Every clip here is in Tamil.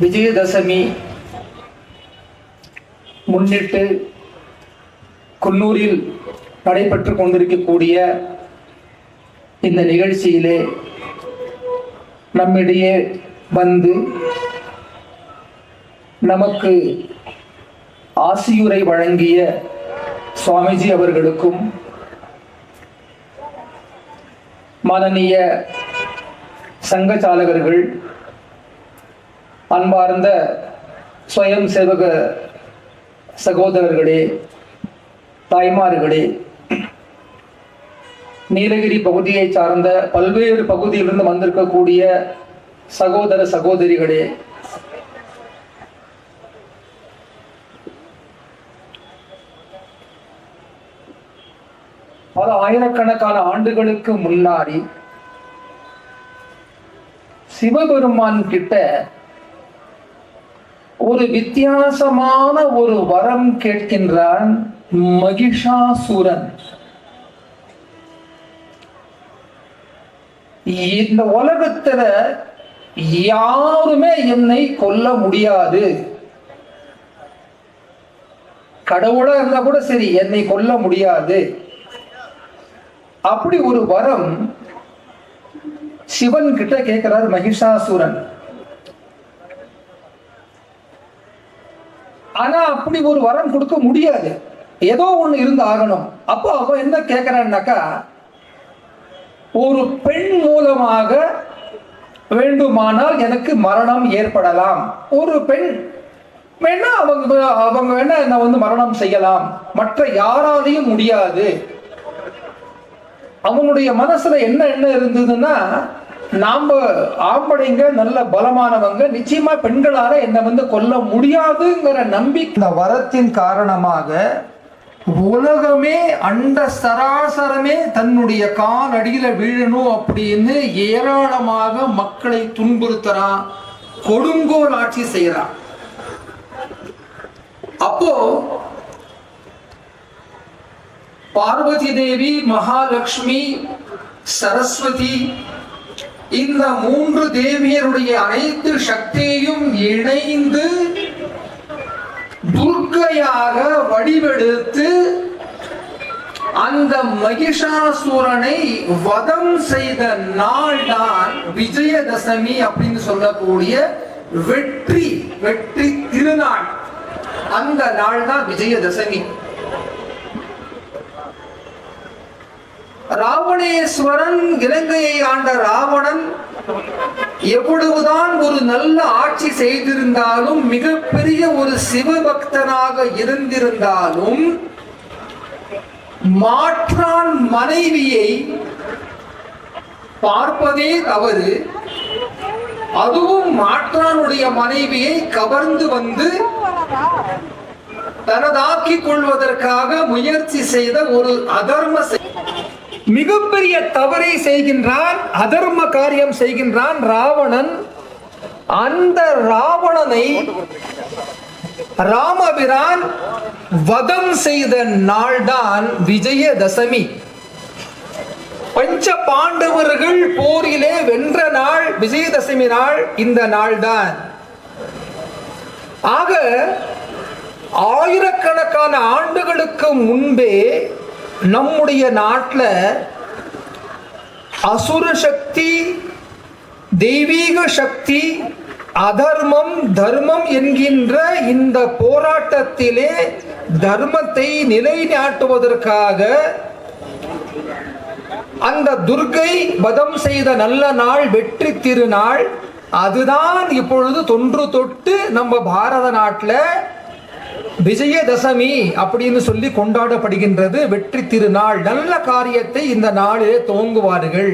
விஜயதசமி முன்னிட்டு குன்னூரில் நடைபெற்று கொண்டிருக்கக்கூடிய இந்த நிகழ்ச்சியிலே நம்மிடையே வந்து நமக்கு ஆசியுரை வழங்கிய சுவாமிஜி அவர்களுக்கும் மானனீய சங்கச்சாலகர்கள், அன்பார்ந்த ஸ்வயம் சேவக சகோதரர்களே, தாய்மார்களே, நீலகிரி பகுதியை சார்ந்த பல்வேறு பகுதியிலிருந்து வந்திருக்கக்கூடிய சகோதர சகோதரிகளே, பல ஆயிரக்கணக்கான ஆண்டுகளுக்கு முன்னாடி சிவபெருமான் கிட்ட ஒரு வித்தியாசமான ஒரு வரம் கேட்கின்றான் மகிஷாசுரன். இந்த உலகத்துல யாருமே என்னை கொல்ல முடியாது, கடவுளா இருந்தா கூட சரி, என்னை கொல்ல முடியாது. அப்படி ஒரு வரம் சிவன் கிட்ட கேட்கிறார் மகிஷாசுரன். ஆனா அப்படி ஒரு வரம் கொடுக்க முடியாது, ஏதோ ஒண்ணு இருந்து ஆகணும். அப்போ அவன் என்ன கேட்கிறான்னாக்கா, ஒரு பெண் மூலமாக வேண்டுமானால் எனக்கு மரணம் ஏற்படலாம். ஒரு பெண் வேணா அவங்க வேணா என்ன மரணம் செய்யலாம், மற்ற யாராலையும் முடியாது. அவனுடைய மனசுல என்ன இருந்ததுன்னா, நாம ஆம்பளைங்க நல்ல பலமானவங்க, நிச்சயமா பெண்களால என்ன கொல்ல முடியாதுங்கிற நம்பிக்கை. இந்த வரத்தின் காரணமாக உலகமே, அண்ட சராசரமே தன்னுடைய கால் அடியில வீழணும் அப்படின்னு ஏராளமாக மக்களை துன்புறுத்துறான், கொடுங்கோல் ஆட்சி செய்யறான். அப்போ பார்வதி தேவி, மகாலட்சுமி, சரஸ்வதி, இந்த மூன்று தேவியருடைய அனைத்து சக்தியையும் இணைந்து துர்க்கையாக வடிவெடுத்து அந்த மகிஷாசுரனை வதம் செய்த நாள் தான் விஜயதசமி அப்படின்னு சொல்லக்கூடிய வெற்றி திருநாள். அந்த நாள் தான் விஜயதசமி. ராவணேஸ்வரன், இலங்கையை ஆண்ட ராவணன் எவ்வளவுதான் ஒரு நல்ல ஆட்சி செய்திருந்தாலும், மிகப்பெரிய ஒரு சிவபக்தனாக இருந்திருந்தாலும், மாற்றான் மனைவியை பார்ப்பதே தவறு. அதுவும் மாற்றானுடைய மனைவியை கவர்ந்து வந்து தனதாக்கிக் கொள்வதற்காக முயற்சி செய்த ஒரு அதர்ம மிகப்பெரிய தவறை செய்கின்றான், அதர்ம காரியம் செய்கின்றான் ராவணன். அந்த ராவணனை ராமபிரான் வதம் செய்த நாள்தான் விஜயதசமி. பஞ்ச பாண்டவர்கள் போரிலே வென்ற நாள் விஜயதசமி நாள், இந்த நாள்தான். ஆக ஆயிரக்கணக்கான ஆண்டுகளுக்கு முன்பே நம்முடைய நாட்டில் அசுர சக்தி, தெய்வீக சக்தி, அதர்மம், தர்மம் என்கின்ற இந்த போராட்டத்திலே தர்மத்தை நிலைநாட்டுவதற்காக அந்த துர்க்கை வதம் செய்த நல்ல நாள், வெற்றி திருநாள். அதுதான் இப்பொழுது தொன்று தொட்டு நம்ம பாரத நாட்டில் விஜயதசமி அப்படின்னு சொல்லி கொண்டாடப்படுகின்றது. வெற்றி திருநாள், நல்ல காரியத்தை இந்த நாளிலே துவங்குவார்கள்.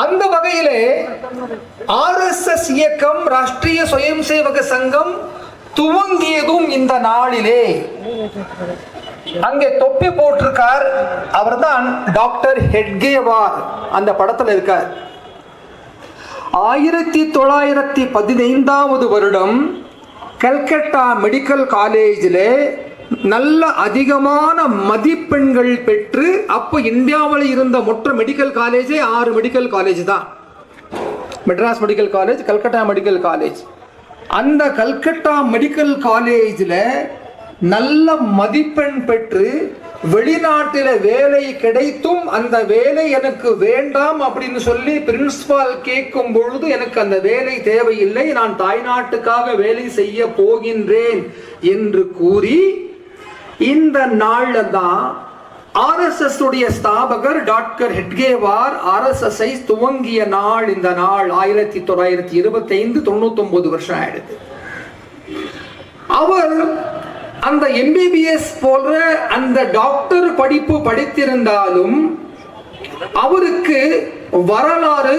அந்த வகையிலே RSS இயக்கம், ராஷ்டிரிய ஸ்வயம் சேவக சங்கம் துவங்கியதும் இந்த நாளிலே. அங்கே தொப்பி போட்டிருக்கார், அவர்தான் டாக்டர் ஹெட்கேவார், அந்த படத்தில் இருக்கார். 1915 வருடம் கல்கட்டா மெடிக்கல் காலேஜில் நல்ல அதிகமான மதிப்பெண்கள் பெற்று, அப்போ இந்தியாவில் இருந்த மொத்த மெடிக்கல் காலேஜே 6 மெடிக்கல் காலேஜ் தான். Madras medical college, Calcutta medical college. அந்த கல்கட்டா மெடிக்கல் காலேஜில் நல்ல மதிப்பெண் பெற்று வெளிநாட்டில் வேலை கிடைத்தும் அந்த வேலை எனக்கு வேண்டாம் அப்படின்னு சொல்லி பிரின்சிபால் கேட்கும் பொழுது, எனக்கு அந்த வேலை தேவையில்லை, நான் தாய்நாட்டுக்காக வேலை செய்ய போகின்றேன் என்று கூறி, இந்த நாள்ல தான் ஆர்எஸ்எஸ் உடைய ஸ்தாபகர் டாக்டர் ஹெட்கேவார் ஆர்எஸ்எஸ் துவங்கிய நாள். இந்த நாள் 1925, 99 வருஷம் ஆயிடுது. அவர் அந்த எம்பிபிஎஸ் போன்ற அந்த டாக்டர் படிப்பு படித்திருந்தாலும் அவருக்கு வரலாறு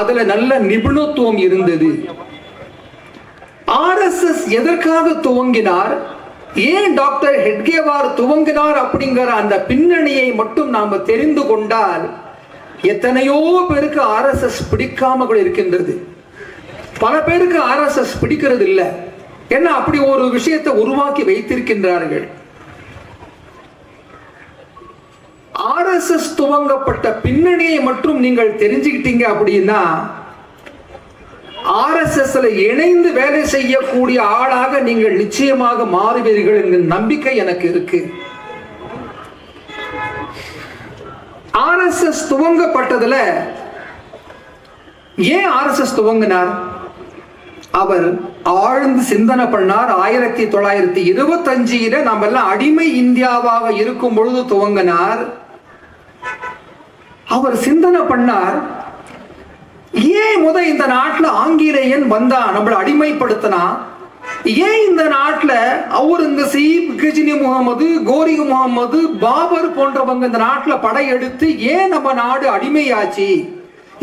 அதுல நல்ல நிபுணத்துவம் இருந்தது. ஆர்எஸ்எஸ் எதற்காக துவங்கினார், ஏன் டாக்டர் ஹெட்கேவார் துவங்கினார் அப்படிங்கிற அந்த பின்னணியை மட்டும் நாம தெரிந்து கொண்டால், எத்தனையோ பேருக்கு ஆர்எஸ்எஸ் பிடிக்காம கூட இருக்கின்றது. பல பேருக்கு ஆர்எஸ்எஸ் பிடிக்கிறது இல்லை. என்ன அப்படி ஒரு விஷயத்தை உருவாக்கி வைத்திருக்கின்றார்கள். ஆர்எஸ்எஸ் துவங்கப்பட்ட பின்னணியை மட்டும் நீங்கள் தெரிஞ்சுக்கிட்டீங்க அப்படின்னா, ஆர்எஸ்எஸ்ல இணைந்து வேலை செய்யக்கூடிய ஆளாக நீங்கள் நிச்சயமாக மாறுவீர்கள் என்கிற நம்பிக்கை எனக்கு இருக்கு. ஆர்எஸ்எஸ் துவங்கப்பட்டதுல ஏன் ஆர்எஸ்எஸ் துவங்கினார், அவர் ஆழ்ந்து சிந்தனை பண்ணார். 1925 நம்ம எல்லாம் அடிமை இந்தியாவாக இருக்கும் பொழுது துவங்கினார். அவர் சிந்தனை பண்ணார், ஏன் இந்த நாட்டில் ஆங்கிலேயன் வந்தா நம்மளை அடிமைப்படுத்தினா, ஏன் இந்த நாட்டில் அவுரங்கசீப், கஜினி முகமது, கோரி முகமது, பாபர் போன்றவங்க இந்த நாட்டில் படையெடுத்து ஏன் நம்ம நாடு அடிமையாச்சு?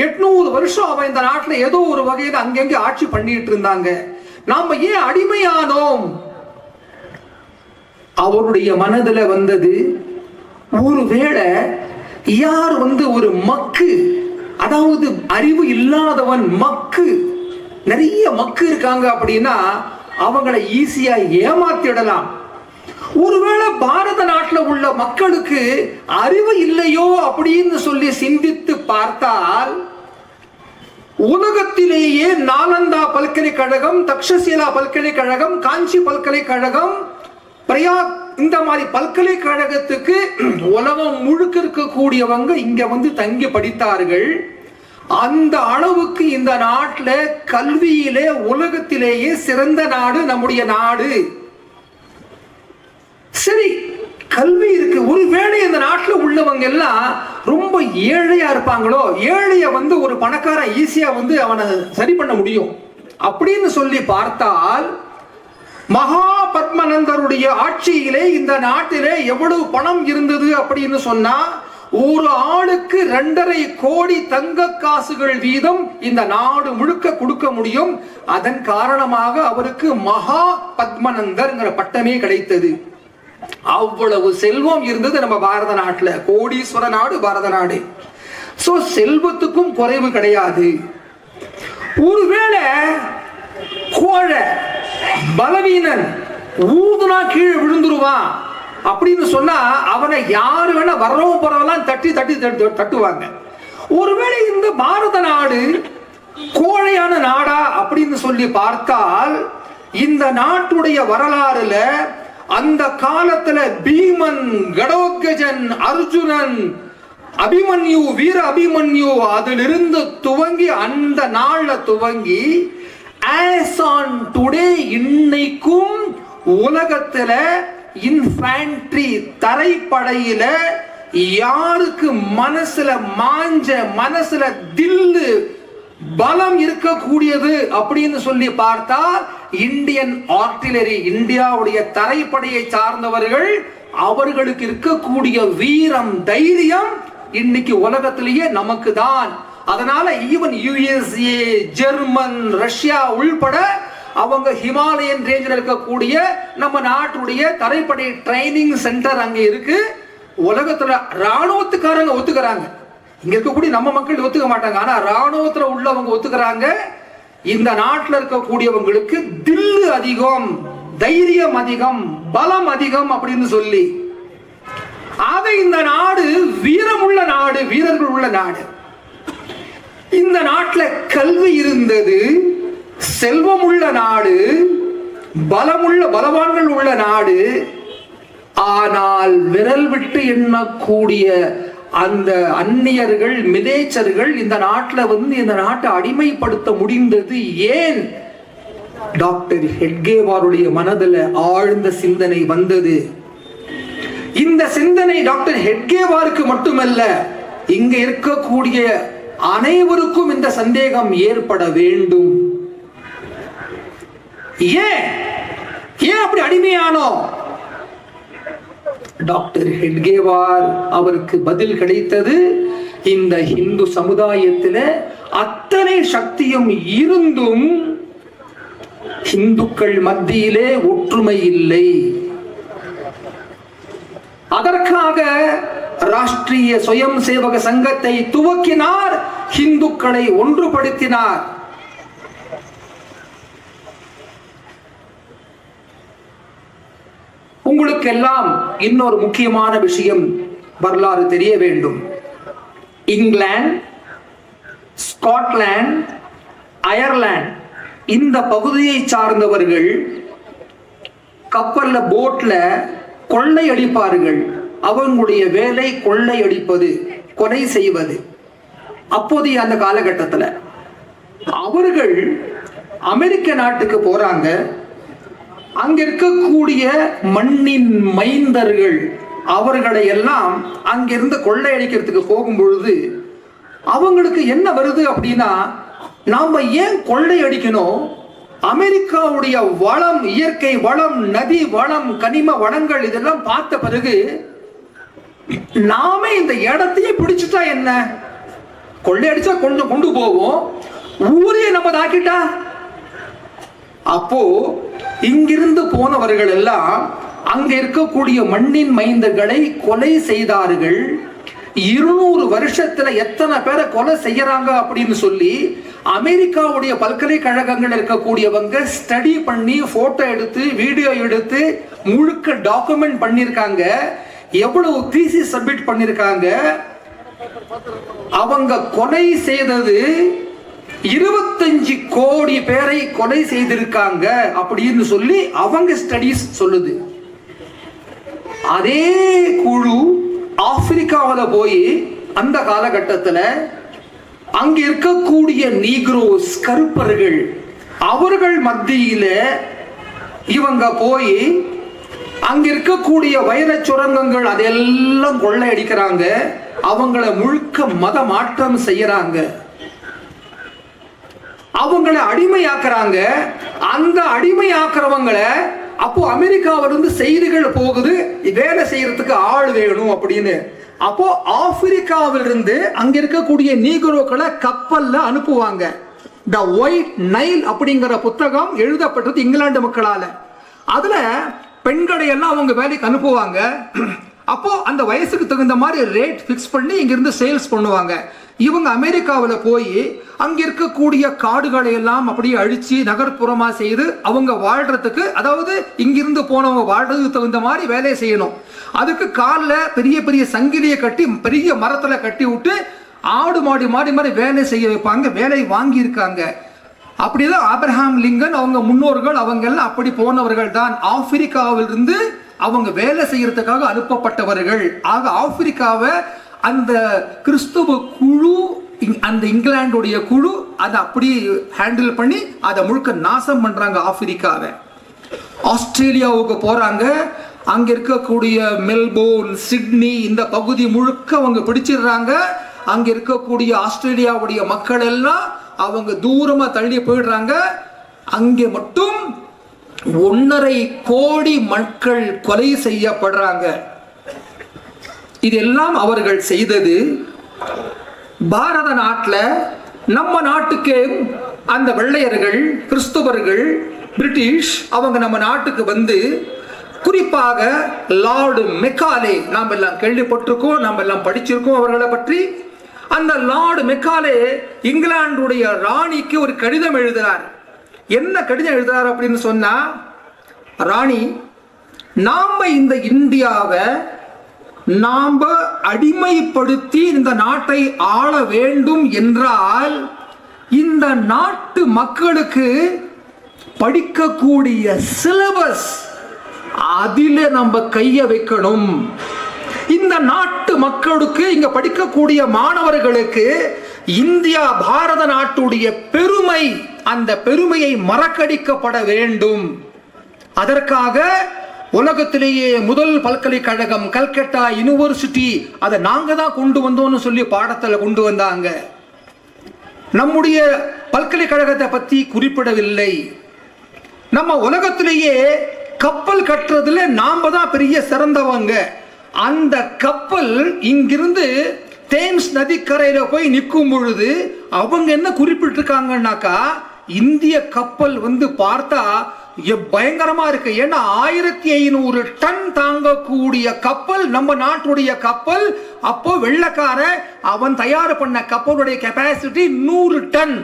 800 வருஷம் அவன் இந்த நாட்டில் ஏதோ ஒரு வகையில் அங்கங்கே ஆட்சி பண்ணிட்டு இருந்தாங்க, நாம ஏன் அடிமையானோம்? அவருடைய மனதில் வந்தது, ஒருவேளை யார் ஒரு மக்கு, அதாவது அறிவு இல்லாதவன், மக்கு, நிறைய மக்கு இருக்காங்க அப்படின்னா அவங்களை ஈஸியா ஏமாத்திடலாம். ஒருவேளை பாரத நாட்டில் உள்ள மக்களுக்கு அறிவு இல்லையோ அப்படின்னு சொல்லி சிந்தித்து பார்த்தால், உலகத்திலேயே நாலந்தா பல்கலைக்கழகம், தக்ஷசீலா பல்கலைக்கழகம், காஞ்சி பல்கலைக்கழகம், பிரயாக், இந்த மாதிரி பல்கலைக்கழகத்துக்கு உலகம் முழுக்க இருக்கக்கூடியவங்க இங்க தங்கி படித்தார்கள். அந்த அளவுக்கு இந்த நாட்டில் கல்வியிலே உலகத்திலேயே சிறந்த நாடு நம்முடைய நாடு. சரி, கல்வி இருக்கு. ஒருவேளை இந்த நாட்டில் உள்ளவங்க எல்லாம் ரொம்ப ஏழையா இருப்பாங்களோ, ஏழைய ஒரு பணக்காரன் ஈஸியா அவனை சரி பண்ண முடியும் அப்படின்னு சொல்லி பார்த்தால், மகா பத்மநந்தருடைய ஆட்சியிலே இந்த நாட்டிலே எவ்வளவு பணம் இருந்தது அப்படின்னு சொன்னா, ஒரு ஆளுக்கு 2.5 கோடி தங்க காசுகள் வீதம் இந்த நாடு முழுக்க கொடுக்க முடியும். அதன் காரணமாக அவருக்கு மகா பத்மநந்தர் பட்டமே கிடைத்தது. அவ்வளவு செல்வம் இருந்தது நம்ம பாரத நாட்டுல. கோடீஸ்வர நாடு பாரத நாடு. சோ செல்வத்துக்கும் குறைவு கிடையாது. ஒருவேளை கோழை, பலவீனன், ஊதுனா கீழே விழுந்துருவான் அப்படின்னு சொன்னா அவனை யாரு வேணா வரவும் போறவெல்லாம் தட்டி தட்டி தட்டுவாங்க. ஒருவேளை இந்த பாரத நாடு கோழையான நாடா அப்படின்னு சொல்லி பார்த்தால், இந்த நாட்டுடைய வரலாறுல அந்த காலத்துல பீமன், கடோத்கஜன், அர்ஜுனன், அபிமன்யு, வீர அபிமன்யு, அதிலிருந்து துவங்கி அந்த நாள்ல துவங்கி as on today இன்னைக்கும் உலகத்துல இன்ஃபேண்ட்ரி, தரைப்படையில யாருக்கு மனசுல மாஞ்ச, மனசுல தில்லு, பலம் இருக்கக்கூடியது அப்படின்னு சொல்லி பார்த்தா இந்தியன் ஆர்டிலரி, இந்தியாவுடைய தரைப்படையை சார்ந்தவர்கள், அவர்களுக்கு இருக்கக்கூடிய வீரம், தைரியம் இன்னைக்கு உலகத்திலேயே நமக்கு தான். அதனால ஈவன் யுஎஸ்ஏ, ஜெர்மன், ரஷ்யா உள்பட அவங்க ஹிமாலயன் ரேஞ்சில் இருக்கக்கூடிய நம்ம நாட்டுடைய தரைப்படை ட்ரைனிங் சென்டர் அங்க இருக்கு. உலகத்துல ராணுவத்துக்காரங்க ஒத்துக்கிறாங்க. இங்க இருக்கக்கூடிய நம்ம மக்கள் ஒத்துக்க மாட்டாங்க, ஆனா ராணுவத்துல உள்ளவங்க ஒத்துக்கிறாங்க. இந்த நாட்டில் இருக்கக்கூடியவங்களுக்கு தில்லு அதிகம், தைரியம் அதிகம், பலம் அதிகம் அப்படின்னு சொல்லி. ஆக இந்த நாடு வீரமுள்ள நாடு, வீரர்கள் உள்ள நாடு. இந்த நாட்டில் கல்வி இருந்தது, செல்வமுள்ள நாடு, பலமுள்ள பலவான்கள் உள்ள நாடு. ஆனால் விரல் விட்டு எண்ணக்கூடிய அந்த அந்நியர்கள், மிலேச்சர்கள் இந்த நாட்டில் வந்து இந்த நாட்டை அடிமைப்படுத்த முடிந்தது ஏன்? டாக்டர் ஹெட்கேவாருடைய மனதில் ஆழ்ந்த சிந்தனை வந்தது. இந்த சிந்தனை டாக்டர் ஹெட்கேவாருக்கு மட்டுமல்ல, இங்க இருக்கக்கூடிய அனைவருக்கும் இந்த சந்தேகம் ஏற்பட வேண்டும். ஏன் ஏன் அப்படி அடிமையானோ? டாக்டர் ஹெட்கேவார் அவருக்கு பதில் கிடைத்தது. இந்த இந்து சமுதாயத்தில் அத்தனை சக்தியும் இருந்தும் இந்துக்கள் மத்தியிலே ஒற்றுமை இல்லை. அதற்காக ராஷ்டிரிய சுயம் சேவக சங்கத்தை துவக்கினார், இந்துக்களை ஒன்றுபடுத்தினார். உங்களுக்கெல்லாம் இன்னொரு முக்கியமான விஷயம் வரலாறு தெரிய வேண்டும். இங்கிலாந்து, ஸ்காட்லாந்து, அயர்லாந்து இந்த பகுதியை சார்ந்தவர்கள் கப்பல்ல, போட்ல கொள்ளை அடிப்பார்கள். அவங்களுடைய வேலை கொள்ளை அடிப்பது, கொலை செய்வது. அப்போதைய அந்த காலகட்டத்தில் அவர்கள் அமெரிக்க நாட்டுக்கு போறாங்க. அங்க இருக்கக்கூடிய மண்ணின் மைந்தர்கள் அவர்களை எல்லாம் அங்கிருந்து கொள்ளையடிக்கிறதுக்கு போகும் பொழுது அவங்களுக்கு என்ன வருது அப்படின்னா, நாம ஏன் கொள்ளையடிக்கணும்? அமெரிக்காவுடைய வளம், இயற்கை வளம், நதி வளம், கனிம வளங்கள் இதெல்லாம் பார்த்த பிறகு நாம இந்த இடத்தையே பிடிச்சிட்டா என்ன? கொள்ளையடிச்சா கொஞ்சம் கொண்டு போவோம், ஊரே நம்ம தாக்கிட்டா. அப்போ இங்கிருந்து போனவர்கள் எல்லாம் அங்க இருக்கக்கூடிய மண்ணின் மைந்தர்களை கொலை செய்தார்கள். 200 வருஷத்துல எத்தனை பேரை கொலை செய்யறாங்க அப்படின்னு சொல்லி அமெரிக்காவுடைய பல்கலைக்கழகங்கள் இருக்கக்கூடியவங்க ஸ்டடி பண்ணி, போட்டோ எடுத்து, வீடியோ எடுத்து முழுக்க டாக்குமெண்ட் பண்ணிருக்காங்க. எவ்வளவு தீசிஸ் சப்மிட் பண்ணிருக்காங்க. அவங்க கொலை செய்தது 25 கோடி பேரை கொலை செய்திருக்காங்க அப்படின்னு சொல்லி அவங்க ஸ்டடிஸ் சொல்லுது. அதே குழு ஆப்பிரிக்காவில் போய் அந்த காலகட்டத்தில் அங்க இருக்கக்கூடிய நீக்ரோஸ், கருப்பர்கள், அவர்கள் மத்தியில இவங்க போய் அங்க இருக்கக்கூடிய வைர சுரங்கங்கள் அதெல்லாம் கொள்ளையடிக்கிறாங்க. அவங்கள முழுக்க மத மாற்றம் செய்யறாங்க. அவங்களை அடிமையாக்குறாங்க. அந்த அடிமையாக்குறவங்களை அப்போ அமெரிக்காவிலிருந்து செய்திகள் போகுது, வேலை செய்யறதுக்கு ஆள் வேணும் அப்படின்னு. அப்போ ஆப்பிரிக்காவிலிருந்து அங்க இருக்கக்கூடிய நீக்ரோக்களை கப்பல்ல அனுப்புவாங்க. த ஒயிட் நைல் அப்படிங்கிற புத்தகம் எழுதப்பட்டது இங்கிலாந்து மக்களால. அதுல பெண்களை எல்லாம் அவங்க வேலைக்கு அனுப்புவாங்க. அப்போ அந்த வயசுக்கு தகுந்த மாதிரி ரேட் பிக்ஸ் பண்ணி இங்கிருந்து சேல்ஸ் பண்ணுவாங்க. இவங்க அமெரிக்காவில் போய் அங்க இருக்கக்கூடிய காடுகளை எல்லாம் அப்படியே அழிச்சு நகர்ப்புறமா செய்து அவங்க வாழ்றதுக்கு, அதாவது இங்கிருந்து போனவங்க வாழ்றதுக்கு தகுந்த மாதிரி வேலையை செய்யணும். அதுக்கு காலில் பெரிய பெரிய சங்கிலியை கட்டி பெரிய மரத்துல கட்டி விட்டு ஆடு மாடி மாடி மாதிரி வேலை செய்ய வைப்பாங்க. வேலை வாங்கி இருக்காங்க. அப்படிதான் ஆப்ரஹாம் லிங்கன் அவங்க முன்னோர்கள் அவங்க எல்லாம் அப்படி போனவர்கள் தான். ஆப்பிரிக்காவிலிருந்து அவங்க வேலை செய்யறதுக்காக அனுப்பப்பட்டவர்கள். ஆக ஆப்பிரிக்காவை அந்த கிறிஸ்துவ குழு, அந்த இங்கிலாந்துடைய குழு அதை அப்படி ஹேண்டில் பண்ணி அதை முழுக்க நாசம் பண்றாங்க ஆப்பிரிக்காவை. ஆஸ்திரேலியாவுக்கு போறாங்க. அங்க இருக்கக்கூடிய மெல்போர்ன், சிட்னி இந்த பகுதி முழுக்க அவங்க பிடிச்சிடுறாங்க. அங்க இருக்கக்கூடிய ஆஸ்திரேலியாவுடைய மக்கள் எல்லாம் அவங்க தூரமா தள்ளி போயிடுறாங்க. அங்கே மட்டும் 1.5 கோடி மக்கள் கொலை செய்யப்படுறாங்க. இதெல்லாம் அவர்கள் செய்தது. பாரத நாட்டில் நம்ம நாட்டுக்கு அந்த வெள்ளையர்கள், கிறிஸ்துவர்கள், பிரிட்டிஷ் அவங்க நம்ம நாட்டுக்கு வந்து குறிப்பாக லார்டு மெக்காலே, நாம் எல்லாம் கேள்விப்பட்டிருக்கோம், நாம் எல்லாம் படிச்சிருக்கோம் அவர்களை பற்றி. அந்த லார்டு மெக்காலே இங்கிலாந்துடைய ராணிக்கு ஒரு கடிதம் எழுதுறார். என்ன கடிதம் எழுதுறார் அப்படின்னு சொன்னா, ராணி, நாம இந்த இந்தியாவை நாம அடிமைப்படுத்தி இந்த நாட்டை ஆள வேண்டும் என்றால் இந்த நாட்டு மக்களுக்கு படிக்கக்கூடிய சிலபஸ் அதில நம்ம கைய வைக்கணும். இந்த நாட்டு மக்களுக்கு, இங்க படிக்கக்கூடிய மாணவர்களுக்கு இந்தியா பாரத நாட்டுடைய பெருமை, அந்த பெருமையை மறக்கடிக்கப்பட வேண்டும். அதற்காக உலகத்திலேயே முதல் பல்கலைக்கழகம் கல்கட்டா யூனிவர்சிட்டி, அதை நாங்க தான் கொண்டு வந்தோம்னு சொல்லி பாடத்தில் கொண்டு வந்தாங்க. நம்முடைய பல்கலைக்கழகத்தை பத்தி குறிப்பிடவில்லை. நம்ம உலகத்திலேயே கப்பல் கட்டுறதுல நாம தான் பெரிய சிறந்தவங்க. அந்த கப்பல் இங்கிருந்து தேம்ஸ் நதிக்கரையில போய் நிற்கும் பொழுது அவங்க என்ன குறிப்பிட்டிருக்காங்கன்னாக்கா, இந்திய கப்பல் பார்த்தா பயங்கரமா இருக்கு. ஏன்னா 1500 டன் தாங்கக்கூடிய கப்பல் நம்ம நாட்டுடைய கப்பல். அப்போ வெள்ளக்கார அவன் தயார் பண்ண கப்பலுடைய கெபாசிட்டி 100 டன்.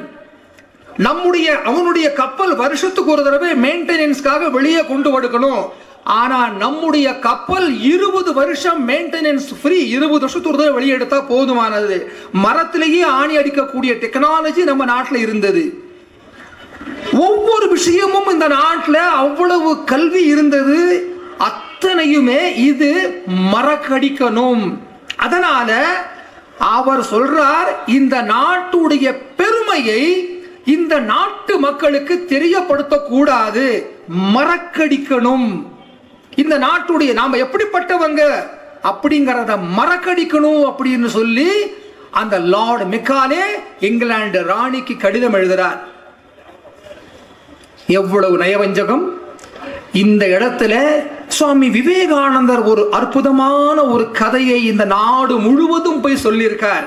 அவனுடைய கப்பல் வருஷத்துக்கு ஒரு தடவை மெயின்டெனன்ஸ்க்காக வெளியே கொண்டு கொடுக்கணும். ஆனா நம்முடைய கப்பல் 20 வருஷம் மெயின்டெனன்ஸ் ஃப்ரீ. 20 வருஷத்துக்கு ஒரு தடவை வெளியே எடுத்தா போதுமானது. மரத்திலேயே ஆணி அடிக்கக்கூடிய டெக்னாலஜி நம்ம நாட்டில் இருந்தது. ஒவ்வொரு விஷயமும் இந்த நாட்டில் அவ்வளவு கல்வி இருந்தது. அத்தனையுமே இது மறக்கடிக்கணும். அதனால அவர் சொல்றார், இந்த நாட்டுடைய பெருமையை இந்த நாட்டு மக்களுக்கு தெரியப்படுத்தக்கூடாது, மறக்கடிக்கணும். இந்த நாட்டுடைய நாம எப்படிப்பட்டவங்க அப்படிங்கறத மறக்கடிக்கணும் அப்படின்னு சொல்லி அந்த லார்ட் மெக்காலே இங்கிலாந்து ராணிக்கு கடிதம் எழுதுறார். எவ்வளவு நயவஞ்சகம்! இந்த இடத்துல சுவாமி விவேகானந்தர் ஒரு அற்புதமான ஒரு கதையை இந்த நாடு முழுவதும் போய் சொல்லியிருக்கார்.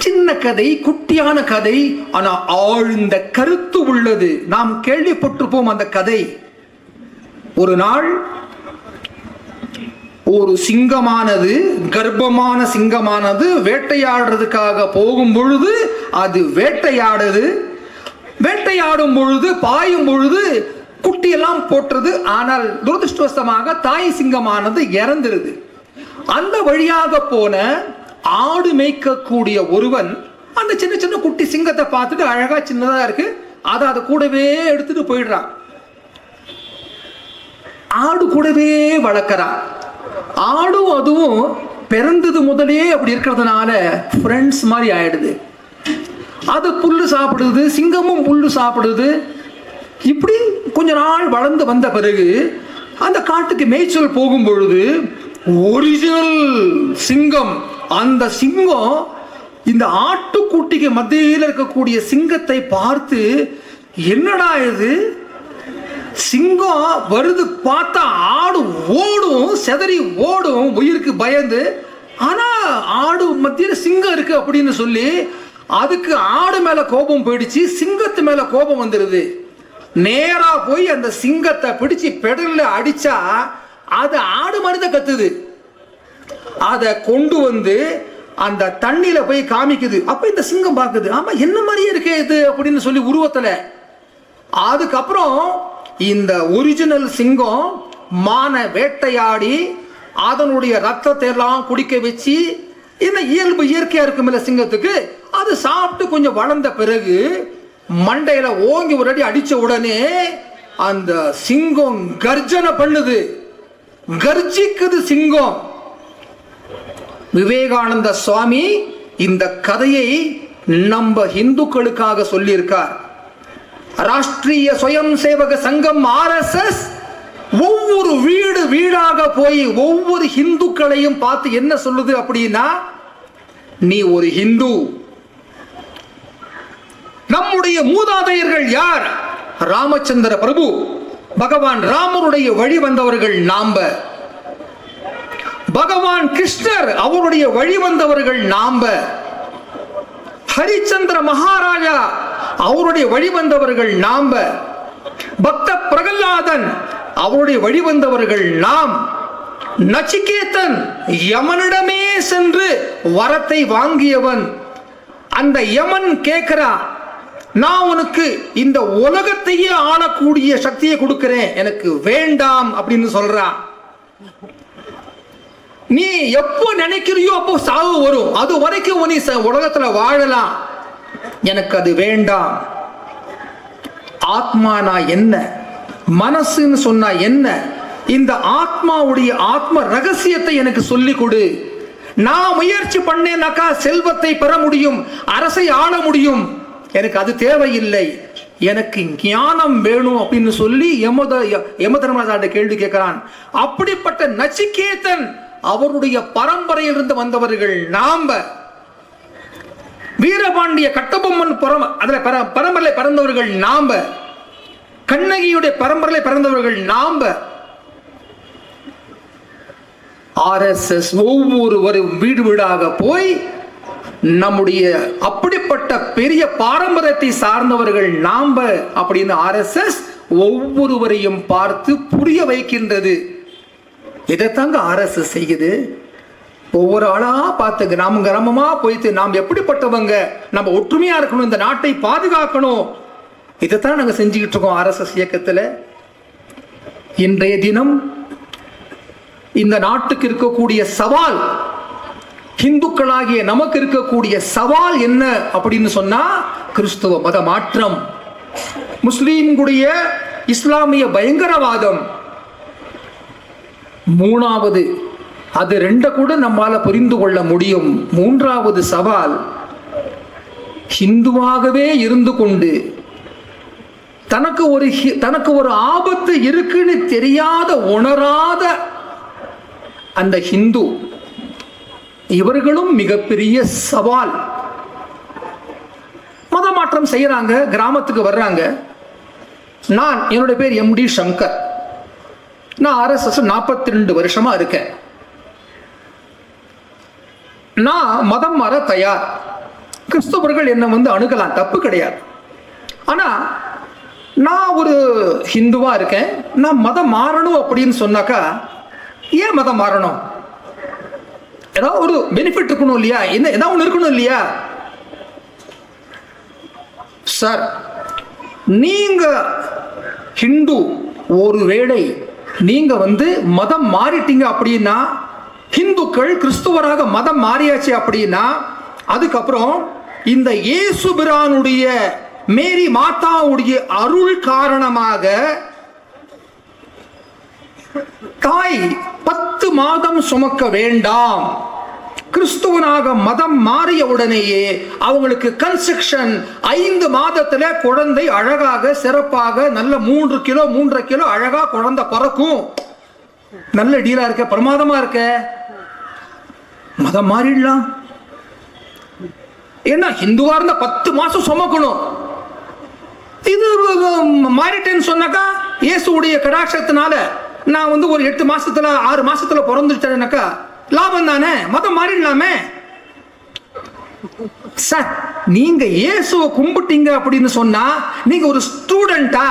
சின்ன கதை, குட்டியான கதை, ஆனா ஆழ்ந்த கருத்து உள்ளது. நாம் கேள்விப்பட்டிருப்போம் அந்த கதை. ஒரு நாள் ஒரு சிங்கமானது, கர்ப்பமான சிங்கமானது வேட்டையாடுறதுக்காக போகும் பொழுது அது வேட்டையாடும் பொழுது, பாயும் பொழுது குட்டியெல்லாம் போட்டுறது. ஆனால் துரதிருஷ்டவசமாக தாய் சிங்கமானது இறந்துருது. அந்த வழியாக போன ஆடு மேய்க்கக்கூடிய ஒருவன் அந்த சின்ன சின்ன குட்டி சிங்கத்தை பார்த்துட்டு அழகா சின்னதா இருக்கு, அதை கூடவே எடுத்துட்டு போயிடுறான். ஆடு கூடவே வளர்க்கிறான். ஆடும் அதுவும் பிறந்தது முதலே அப்படி இருக்கிறதுனால ஃப்ரெண்ட்ஸ் மாதிரி ஆயிடுது. அது புல்லு சாப்பிடுது, சிங்கமும் புல்லு சாப்பிடுது. இப்படி கொஞ்ச நாள் வளர்ந்து வந்த பிறகு அந்த காட்டுக்கு மேய்ச்சல் போகும் பொழுது ஒரிஜினல் சிங்கம், அந்த சிங்கம் இந்த ஆட்டுக்குட்டிக்கு மத்தியில் இருக்கக்கூடிய சிங்கத்தை பார்த்து, என்னடா இது, சிங்கம் வருது பார்த்தா ஆடு ஓடும், செதறி ஓடும் உயிருக்கு பயந்து. ஆனா ஆடு மத்தியில் சிங்கம் இருக்கு அப்படின்னு சொல்லி அதுக்கு ஆடு மேல கோபம் போயிடுச்சு, சிங்கத்து மேல கோபம் வந்துருது. நேரா போய் அந்த சிங்கத்தை பிடிச்சு பெடல்ல அடிச்சா அது ஆடு மாதிரி கத்துது. அதை கொண்டு வந்து அந்த தண்ணியில போய் காமிக்குது. அப்ப இந்த சிங்கம் பாக்குது, ஆமா என்ன மாதிரியே இருக்கே இது அப்படின்னு சொல்லி உருவத்துல. அதுக்கப்புறம் இந்த ஒரிஜினல் சிங்கம் மானை வேட்டையாடி அதனுடைய ரத்தத்தை எல்லாம் குடிக்க வச்சு, இந்த இயல்பு இயற்கையா இருக்குமில்ல சிங்கத்துக்கு, அது சாப்பிட்டு கொஞ்சம் வளர்ந்த பிறகு மண்டையில ஓங்கி ஒரு அடி அடிச்ச உடனே அந்த சிங்கம் கர்ஜனை பண்ணுது, கர்ஜிக்குது சிங்கம். விவேகானந்த சுவாமி இந்த கதையை நம்ம இந்துக்களுக்காக சொல்லியிருக்கார். ராஷ்டிரிய சுயம் சேவக சங்கம் RSS ஒவ்வொரு வீடு வீடாக போய் ஒவ்வொரு இந்துக்களையும் பார்த்து என்ன சொல்லுது அப்படின்னா, நீ ஒரு இந்து. நம்முடைய மூதாதையர்கள் யார்? ராமச்சந்திர பிரபு, பகவான் ராமருடைய வழி வந்தவர்கள் நாம. பகவான் கிருஷ்ணர், அவருடைய வழி வந்தவர்கள் நாம. ஹரிச்சந்திர மகாராஜா, அவருடைய வழி வந்தவர்கள் நாம. பக்த பிரகலாதன், அவருடைய வழி வந்தவர்கள் நாம். நச்சிகேதன் யமனிடமே சென்று வரத்தை வாங்கியவன். அந்த யமன் கேட்கிறா, நான் உனக்கு இந்த உலகத்தையே ஆளக்கூடிய சக்தியை கொடுக்கிறேன், எனக்கு வேண்டாம் அப்படின்னு சொல்றான். நீ எப்போ நினைக்கிறியோ அப்போ சாவு வரும், அது வரைக்கும் நீ உலகத்துல வாழலாம், எனக்கு அது வேண்டாம். ஆத்மானா என்ன, மனசுன்னு சொன்னா என்ன, இந்த ஆத்மாவுடைய ஆத்ம ரகசியத்தை எனக்கு சொல்லிக் கொடு. நான் முயற்சி பண்ணேனாக்கா செல்வத்தை பெற முடியும், அரசை ஆள முடியும், எனக்கு அது தேவையில்லை, எனக்கு ஞானம் வேணும் அப்படின்னு சொல்லி யமதர்மராஜா கேள்வி கேட்கிறான். அப்படிப்பட்ட நச்சிகேதன் அவருடைய பரம்பரையிலிருந்து வந்தவர்கள் நாம. வீரபாண்டிய கட்டபொம்மன் பரம்பரை பிறந்தவர்கள் நாம. கண்ணகியுடைய பரம்பரை பிறந்தவர்கள் நாம. RSS ஒவ்வொருவரும் வீடு வீடாக போய் நம்முடைய அப்படிப்பட்ட பெரிய பாரம்பரியத்தை சார்ந்தவர்கள் நாம அப்படின்னு RSS ஒவ்வொருவரையும் பார்த்து புரிய வைக்கின்றது. இதைத்தாங்க RSS செய்யுது. ஒவ்வொரு ஆளா பார்த்து கிராம கிராமமா போயிட்டு நாம் எப்படிப்பட்டவங்க, நம்ம ஒற்றுமையா இருக்கணும், இந்த நாட்டை பாதுகாக்கணும், இதைத்தான் நாங்க செஞ்சுக்கிட்டு இருக்கோம் RSS இயக்கத்தில். இன்றைய தினம் இந்த நாட்டுக்கு இருக்கக்கூடிய சவால், இந்துக்களாகிய நமக்கு இருக்கக்கூடிய சவால் என்ன அப்படின்னு சொன்னா கிறிஸ்துவ மத மாற்றம், முஸ்லீம்களுடைய இஸ்லாமிய பயங்கரவாதம். மூணாவது, அது ரெண்ட கூட நம்மால புரிந்து கொள்ள முடியும். மூன்றாவது சவால், ஹிந்துவாகவே இருந்து கொண்டு தனக்கு ஒரு ஆபத்து இருக்குன்னு தெரியாத உணராத அந்த ஹிந்து, இவர்களும் மிகப்பெரிய சவால். மத மாற்றம் செய்யறாங்க, கிராமத்துக்கு வர்றாங்க. என்னுடைய பேர் MD சங்கர். நான் RSS 42 வருஷமா இருக்கேன். நான் மதம் மாற தயார். கிறிஸ்தவர்கள் என்ன அணுகலாம், தப்பு கிடையாது. ஆனா நான் ஒரு ஹிந்துவா இருக்கேன், நான் மதம் மாறணும் அப்படின்னு சொன்னாக்கா, ஏன் மதம் மாறணும்? ஏதாவது ஒரு பெனிஃபிட் இருக்கணும் இல்லையா, ஏதாவது ஒன்று இருக்கணும் இல்லையா? சார், நீங்க ஹிந்து, ஒருவேளை நீங்க மதம் மாறிட்டீங்க அப்படின்னா, ஹிந்துக்கள் கிறிஸ்துவராக மதம் மாறியாச்சு அப்படின்னா, அதுக்கப்புறம் இந்த இயேசுபிரானுடைய மேரி மாதாவுடைய அருள் காரணமாக தாய் 10 மாதம் சுமக்க வேண்டாம். கிறிஸ்துவனாக மதம் மாறிய உடனேயே அவங்களுக்கு கன்செப்ஷன் 5 மாதத்துல குழந்தை அழகாக சிறப்பாக நல்ல 3 கிலோ 3.5 கிலோ அழகா குழந்தை பிறக்கும். நல்ல டீலா இருக்க, பிரமாதமா இருக்க, மதம் மாறிடலாம். ஏன்னா ஹிந்துவா இருந்த 10 மாசம் சுமக்கணும். இது மாறிட்டேன்னு சொன்னாக்கா, இயேசுடைய கடாட்சத்தினால நான் ஒரு 8 மாசத்துல 6 மாசத்துல பிறந்துட்டேன்னாக்கா லாபம் தானே, மதம் மாறிடலாமே. சார், நீங்க இயேசுவை கும்பிட்டீங்க அப்படின்னு சொன்னா நீங்க ஒரு ஸ்டூடெண்டா?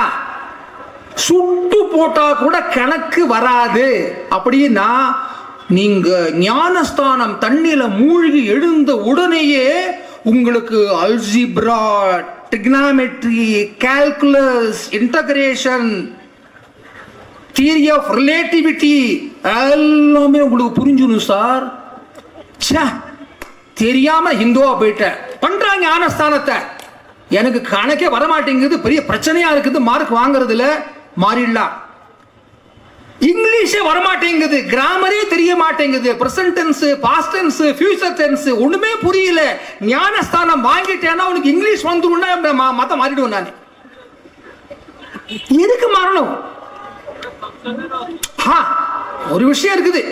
சுட்டு போட்டா கூட கணக்கு வராது அப்படின்னா, நீங்க ஞானஸ்தானம் தண்ணியில மூழ்கி எழுந்த உடனேயே உங்களுக்கு algebra, trigonometry, calculus, integration, theory of relativity எல்லாமே உங்களுக்கு புரிஞ்சுணும் சார். தெரியாம ஹிந்துவா போயிட்டேன் பண்றாங்க ஞானஸ்தானத்தை, எனக்கு கணக்கே வரமாட்டேங்குது, பெரிய பிரச்சனையா இருக்குது, மார்க் வாங்குறதுல மாறிடலாம். இங்கிலீஷே வரமாட்டேங்குது, கிராமரே தெரிய மாட்டேங்குது, present tense, past tense, future tense ஒண்ணுமே புரியல, ஞானஸ்தானம் வாங்கிட்டேன்னா உனக்கு இங்கிலீஷ் வந்துருன்னா மதம் மாறிடுவேன். நான் எதுக்கு மாறணும்? ஒரு விஷயம் இருக்குது,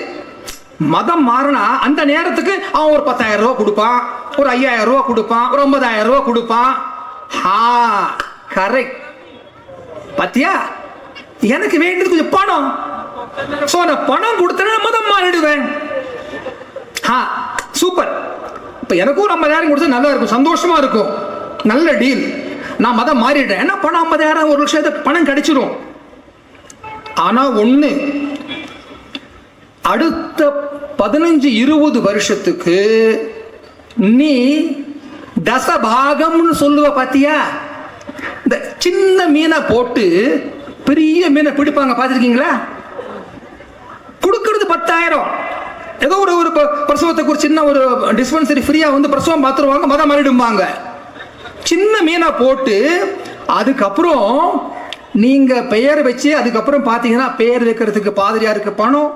மதம் மாறினா அந்த நேரத்துக்கு அவன் ஒரு 10,000 ரூபாய் கொடுப்பான், ஒரு 5,000 ரூபாய் கொடுப்பான், ஒரு 9,000 ரூபாய் கொடுப்பான். கரெக்ட். பாத்தியா, எனக்கு வேண்டியது கொஞ்சம் பணம். பணம் கொடுத்தா மதம் மாறிடுவேன். சூப்பர். இப்ப எனக்கு ஒரு 50,000 கொடுத்தா நல்லா இருக்கும், சந்தோஷமா இருக்கும், நல்ல டீல். நான் மதம் மாறிட்டேன், என்ன பணம் 50,000 1 லட்சம் பணம் கிடைச்சிடும். ஆனா ஒண்ணு, அடுத்த 15-20 வருஷத்துக்கு நீ தசபாகம்னு சொல்லுவ பாத்தியா, இந்த சின்ன மீனை போட்டு பெரிய மீனை பிடிப்பாங்க, பார்த்துருக்கீங்களா? கொடுக்கறது 10,000. ஏதோ ஒரு பிரசவத்துக்கு ஒரு சின்ன ஒரு டிஸ்பென்சரி ஃப்ரீயா வந்து பிரசவம் பார்த்துருவாங்க, மதம் மாறிடுவாங்க. சின்ன மீனை போட்டு அதுக்கப்புறம் நீங்க பெயர் வச்சு அதுக்கப்புறம் பார்த்தீங்கன்னா பெயர் வைக்கிறதுக்கு பாதிரியாருக்கு பணம்,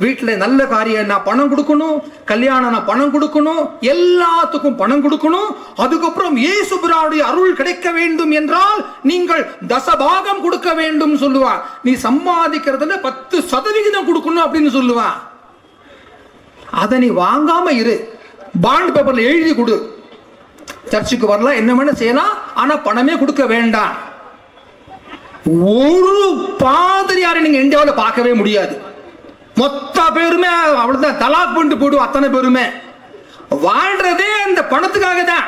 வீட்டில் நல்ல காரியம் நான் பணம் கொடுக்கணும், கல்யாணம் நான் பணம் கொடுக்கணும், எல்லாத்துக்கும் பணம் கொடுக்கணும். அதுக்கப்புறம் இயேசுபிரானுடைய அருள் கிடைக்க வேண்டும் என்றால் நீங்கள் தசபாகம் கொடுக்க வேண்டும் சொல்லுவான். நீ சம்பாதிக்கிறதுல 10% கொடுக்கணும் அப்படின்னு சொல்லுவான். அதை நீ வாங்காம இரு, பாண்ட் பேப்பர்ல எழுதி கொடு. சர்ச்சுக்கு வரலாம், என்ன வேணா செய்யலாம், ஆனா பணமே கொடுக்க வேண்டாம். ஒரு பாதிரியாரை நீங்க இந்தியாவில் பார்க்கவே முடியாது. மொத்த பேருமே அவ்வளவுதான், தலாக் பண்ணிட்டு போயிடும். அத்தனை பேருமே வாழ்றதே அந்த பணத்துக்காக தான்.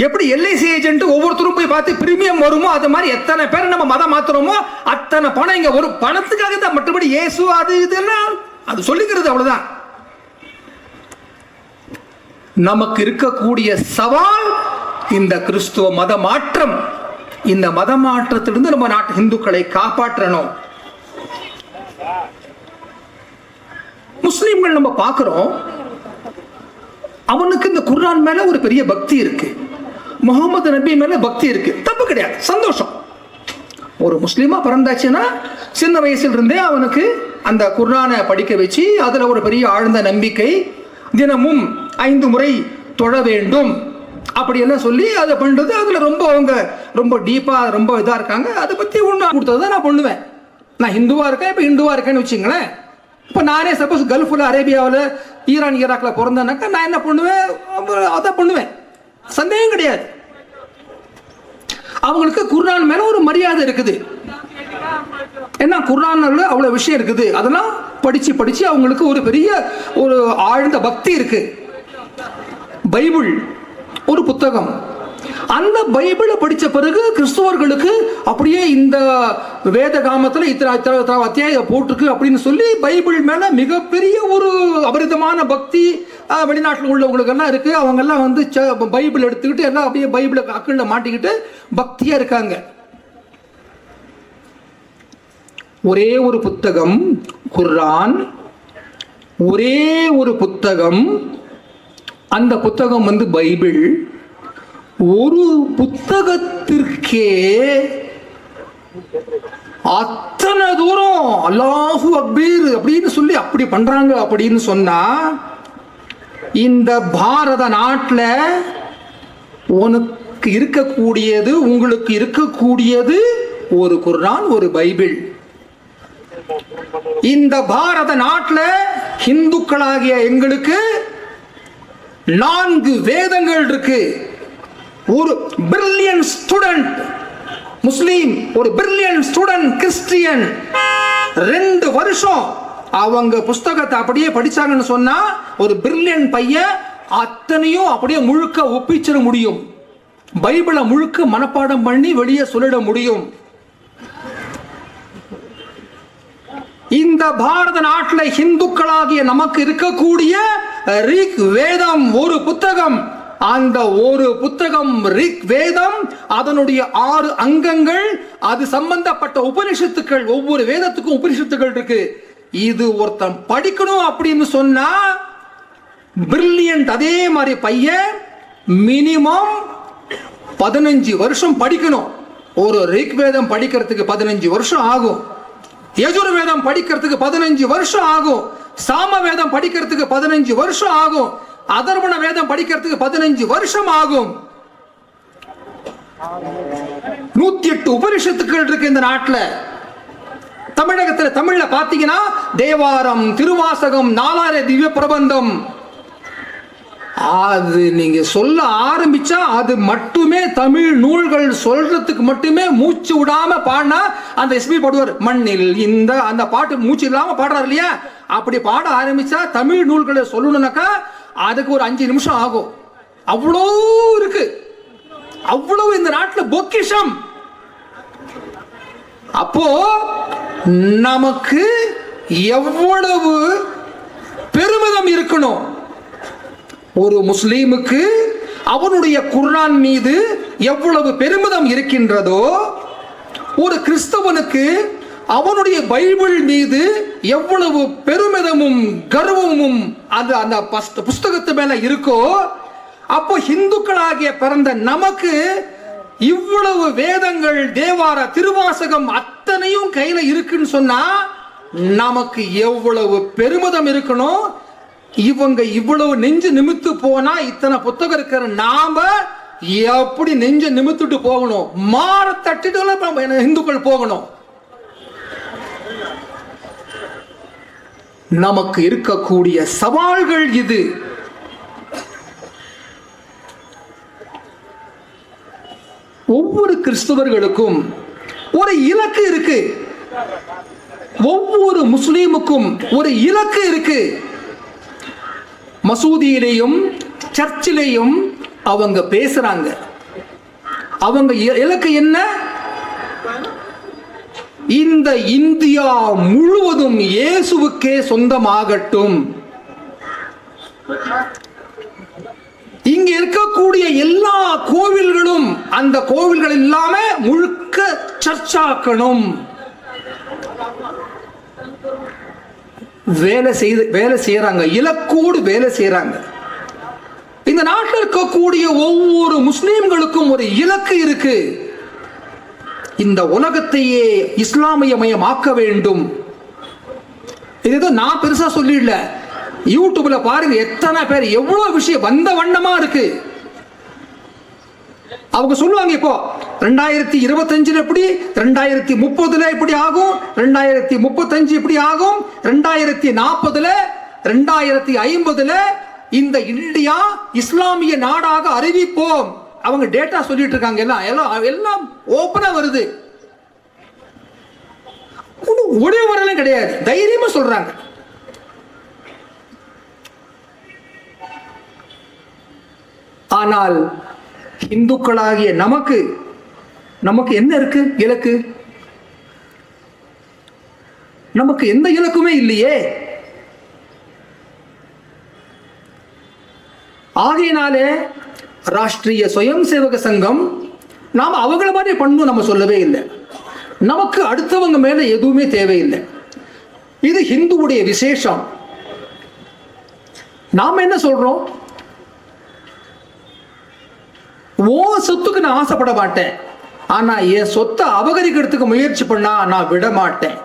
எப்படி எல்ஐசி ஏஜென்ட் ஒவ்வொருத்தரும் போய் பார்த்து பிரீமியம் வருமோ அது மாதிரி எத்தனை பேர் நம்ம மதம் மாத்துறோமோ அத்தனை பணம் இங்க ஒரு பணத்துக்காக தான். மற்றபடி இயேசு அது இதெல்லாம் அது சொல்லிக்கிறது அவ்வளவுதான். நமக்கு இருக்கக்கூடிய சவால் இந்த கிறிஸ்துவ மத மாற்றம். இந்த மத மாற்றத்திலிருந்து நம்ம நாட்டு இந்துக்களை காப்பாற்றணும். முஸ்லிம்கள் நம்ம பார்க்கிறோம், அவனுக்கு இந்த குர்ஆன் மேல ஒரு பெரிய பக்தி இருக்கு, முகமது நபி மேல பக்தி இருக்கு. தப்பு கிடையாது, சந்தோஷம். ஒரு முஸ்லீமா பிறந்தாச்சுன்னா சின்ன வயசுல இருந்தே அவனுக்கு அந்த குர்ஆனை படிக்க வச்சு அதுல ஒரு பெரிய ஆழ்ந்த நம்பிக்கை, தினமும் 5 முறை தொழ வேண்டும் அப்படியெல்லாம் சொல்லி அதை பண்றது. அதுல ரொம்ப அவங்க ரொம்ப டீப்பா ரொம்ப இதா இருக்காங்க. அதை பத்தி ஒண்ணு கொடுத்ததை நான் பண்ணுவேன். நான் ஹிந்துவா இருக்கேன், இப்ப ஹிந்துவா இருக்கேன்னு வச்சுங்களேன். இப்போ நானே சப்போஸ் கல்ஃபில், அரேபியாவில், ஈரான், ஈராக்ல பிறந்தேன்னாக்கா நான் என்ன பண்ணுவேன், அதை பண்ணுவேன், சந்தேகம் கிடையாது. அவங்களுக்கு குர்ஆன் மேல ஒரு மரியாதை இருக்குது. ஏன்னா குர்ஆன்ல அவ்வளவு விஷயம் இருக்குது. அதெல்லாம் படிச்சு படிச்சு அவங்களுக்கு ஒரு பெரிய ஒரு ஆழ்ந்த பக்தி இருக்கு. பைபிள் ஒரு புத்தகம். அந்த பைபிளை படிச்ச பிறகு கிறிஸ்துவர்களுக்கு அப்படியே இந்த வேத காமத்தில் இத்தனை அத்தியாயம் போட்டிருக்கு அப்படின்னு சொல்லி பைபிள் மேல மிகப்பெரிய ஒரு அபரிதமான பக்தி வெளிநாட்டில் உள்ளவங்களுக்கு எல்லாம் இருக்கு. அவங்க எல்லாம் வந்து பைபிள் எடுத்துக்கிட்டு எல்லாம் அப்படியே பைபிளை அக்கல்ல மாட்டிக்கிட்டு பக்தியா இருக்காங்க. ஒரே ஒரு புத்தகம் குர்ஆன், ஒரே ஒரு புத்தகம், அந்த புத்தகம் வந்து பைபிள். ஒரு புத்தகத்திற்கே அத்தனை தூரம் அல்லாஹு அக்பர் அப்படின்னு சொல்லி அப்படி பண்றாங்க அப்படின்னு சொன்னா, இந்த பாரத நாட்டில் உனக்கு இருக்கக்கூடியது, உங்களுக்கு இருக்கக்கூடியது ஒரு குர்ஆன், ஒரு பைபிள். இந்த பாரத நாட்டில் இந்துக்களாகிய எங்களுக்கு 4 வேதங்கள் இருக்கு. ஒரு பிரில்லியன்ட் ஸ்டூடெண்ட் முஸ்லீம், ஒரு பிரில்லியன்ட் ஸ்டூடெண்ட் கிறிஸ்டியன் 2 வருஷம் அவங்க புஸ்தகத்தை அப்படியே படிச்சாங்கன்னு சொன்னா ஒரு பிரில்லியன்ட் பையன் அத்தனையும் அப்படியே முழுக்க ஒப்பிச்சிட முடியும். பைபிளை முழுக்க மனப்பாடம் பண்ணி வெளியே சொல்லிட முடியும். இந்த பாரத நாட்டில் இந்துக்களாகிய நமக்கு இருக்கக்கூடிய ரிக் வேதம் ஒரு புத்தகம். அந்த ஒரு புத்தகம் ரிக் வேதம், அதனுடைய 6 அங்கங்கள், அது சம்பந்தப்பட்ட உபனிஷத்துக்கள், ஒவ்வொரு வேதத்துக்கும் உபனிஷத்துக்கள் இருக்கு. இது ஒருத்தன் படிக்கணும் அப்படின்னு சொன்னா பிரில்லியன்ட் அதே மாதிரி பையன் மினிமம் 15 வருஷம் படிக்கணும். ஒரு ரிக் வேதம் படிக்கிறதுக்கு 15 வருஷம் ஆகும். யஜுர் வேதம் படிக்கிறதுக்கு 15 வருஷம் ஆகும். சாம வேதம் படிக்கிறதுக்கு 15 வருஷம் ஆகும். அதர்வண வேதம் படிக்கிறதுக்கு 15 வருஷம் ஆகும். 108 உபனிஷத்துக்கள் இருக்கு இந்த நாட்டில். தமிழகத்தில் தமிழ்ல பாத்தீங்கன்னா தேவாரம், திருவாசகம், நாலாயிர திவ்ய பிரபந்தம். அது நீங்க சொல்ல ஆரம்பிச்சா அது மட்டுமே தமிழ் நூல்கள் சொல்றதுக்கு மட்டுமே மூச்சு விடாம பாடினா அந்த எஸ்பி பாடுவார், மண்ணில் இந்த அந்த பாட்டு மூச்சு இல்லாம பாடுறாரு இல்லையா, அப்படி பாட ஆரம்பிச்சா தமிழ் நூல்களை சொல்லணும்னாக்கா அதுக்கு ஒரு 5 நிமிஷம் ஆகும். அவ்வளோ இருக்கு, அவ்வளவு இந்த நாட்டில் பொக்கிஷம். அப்போ நமக்கு எவ்வளவு பெருமிதம் இருக்கணும். ஒரு முஸ்லீமுக்கு அவனுடைய குர்ஆன் மீது எவ்வளவு பெருமிதம் இருக்கின்றதோ, ஒரு கிறிஸ்தவனுக்கு அவனுடைய பைபிள் மீது எவ்வளவு பெருமிதமும் கர்வமும் அந்த புஸ்தகத்து மேல இருக்கோ, அப்போ இந்துக்களாகிய பிறந்த நமக்கு இவ்வளவு வேதங்கள், தேவார, திருவாசகம் அத்தனையும் கையில இருக்குன்னு சொன்னா நமக்கு எவ்வளவு பெருமிதம் இருக்கணும். இவங்க இவ்வளவு நெஞ்சு நிமித்து போனா இத்தனை புத்தகம் இருக்கிற நாம எப்படி நெஞ்ச நிமித்துட்டு போகணும், மாற தட்டிட்டு இந்துக்கள் போகணும். நமக்கு இருக்கக்கூடிய சவால்கள் இது. ஒவ்வொரு கிறிஸ்தவர்களுக்கும் ஒரு இலக்கு இருக்கு, ஒவ்வொரு முஸ்லீமுக்கும் ஒரு இலக்கு இருக்கு. மசூதியிலேயும் சர்ச்சிலேயும் அவங்க பேசுறாங்க. அவங்க இலக்கு என்ன? இந்த இந்தியா முழுவதும் இயேசுவுக்கே சொந்தமாகட்டும். இங்க இருக்கக்கூடிய எல்லா கோவில்களும் அந்த கோவில்கள் இல்லாம முழுக்க சர்ச்சாக்கணும். வேலை செய்யறாங்க, இலக்கோடு வேலை செய்யறாங்க. இந்த நாட்டில் இருக்கக்கூடிய ஒவ்வொரு முஸ்லிம்களுக்கும் ஒரு இலக்கு இருக்கு. இந்த உலகத்தையே இஸ்லாமியமயமாக்க வேண்டும். இது நான் பெருசா சொல்லிடல, யூடியூப்ல பாருங்க எத்தனை பேர் எவ்வளவு விஷயம் வந்த வண்ணமா இருக்கு. அவங்க சொல்லுவாங்க இப்போ 2025 எப்படி, 2030 இப்படி ஆகும், 2035 இப்படி ஆகும், 2040 2050 இந்த இந்தியா இஸ்லாமிய நாடாக அறிவிப்போம். அவங்க டேட்டா சொல்லிட்டு இருக்காங்க. எல்லாம் ஓபனா வருது, ஒரே வரலாம் கிடையாது, தைரியமா சொல்றாங்க. ஆனால் இந்துக்களாகிய நமக்கு என்ன இருக்கு இலக்கு? நமக்கு எந்த இலக்குமே இல்லையே. ஆகையினாலே ராஷ்டிரிய சுயம் சேவக சங்கம் நாம் அவங்கள மாதிரி பண்ணணும் நம்ம சொல்லவே இல்லை. நமக்கு அடுத்தவங்க மேல எதுவுமே தேவையில்லை. இது ஹிந்துவுடைய விசேஷம். நாம என்ன சொல்றோம்? ஓ சொத்துக்கு நான் ஆசைப்பட மாட்டேன், ஆனா என் சொத்தை அபகரிக்கிறதுக்கு முயற்சி பண்ணா நான் விட மாட்டேன்.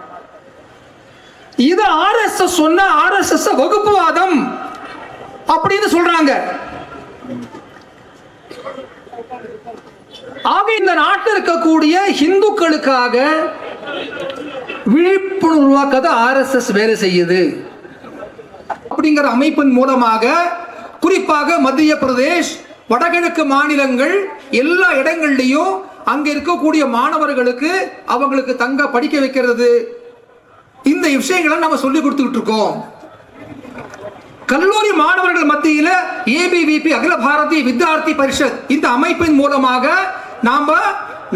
இது ஆர்எஸ்எஸ் சொன்ன ஆர்எஸ்எஸ் வகுப்புவாதம் அப்படின்னு சொல்றாங்க. ஆக இந்த நாட்டில் இருக்கக்கூடிய இந்துக்களுக்காக விழிப்புணர்வாக்க ஆர்எஸ்எஸ் வேலை செய்யுது. அப்படிங்கிற அமைப்பின் மூலமாக குறிப்பாக மத்திய பிரதேஷ், வடகிழக்கு மாநிலங்கள் எல்லா இடங்கள்லையும் அங்க இருக்கக்கூடிய மாணவர்களுக்கு அவங்களுக்கு தங்க படிக்க வைக்கிறது, இந்த விஷயங்களை நம்ம சொல்லி கொடுத்துக்கிட்டு இருக்கோம். கல்லூரி மாணவர்கள் மத்தியில ஏபிவிபி அகில பாரதிய வித்யார்த்தி பரிஷத் இந்த அமைப்பின் மூலமாக நாம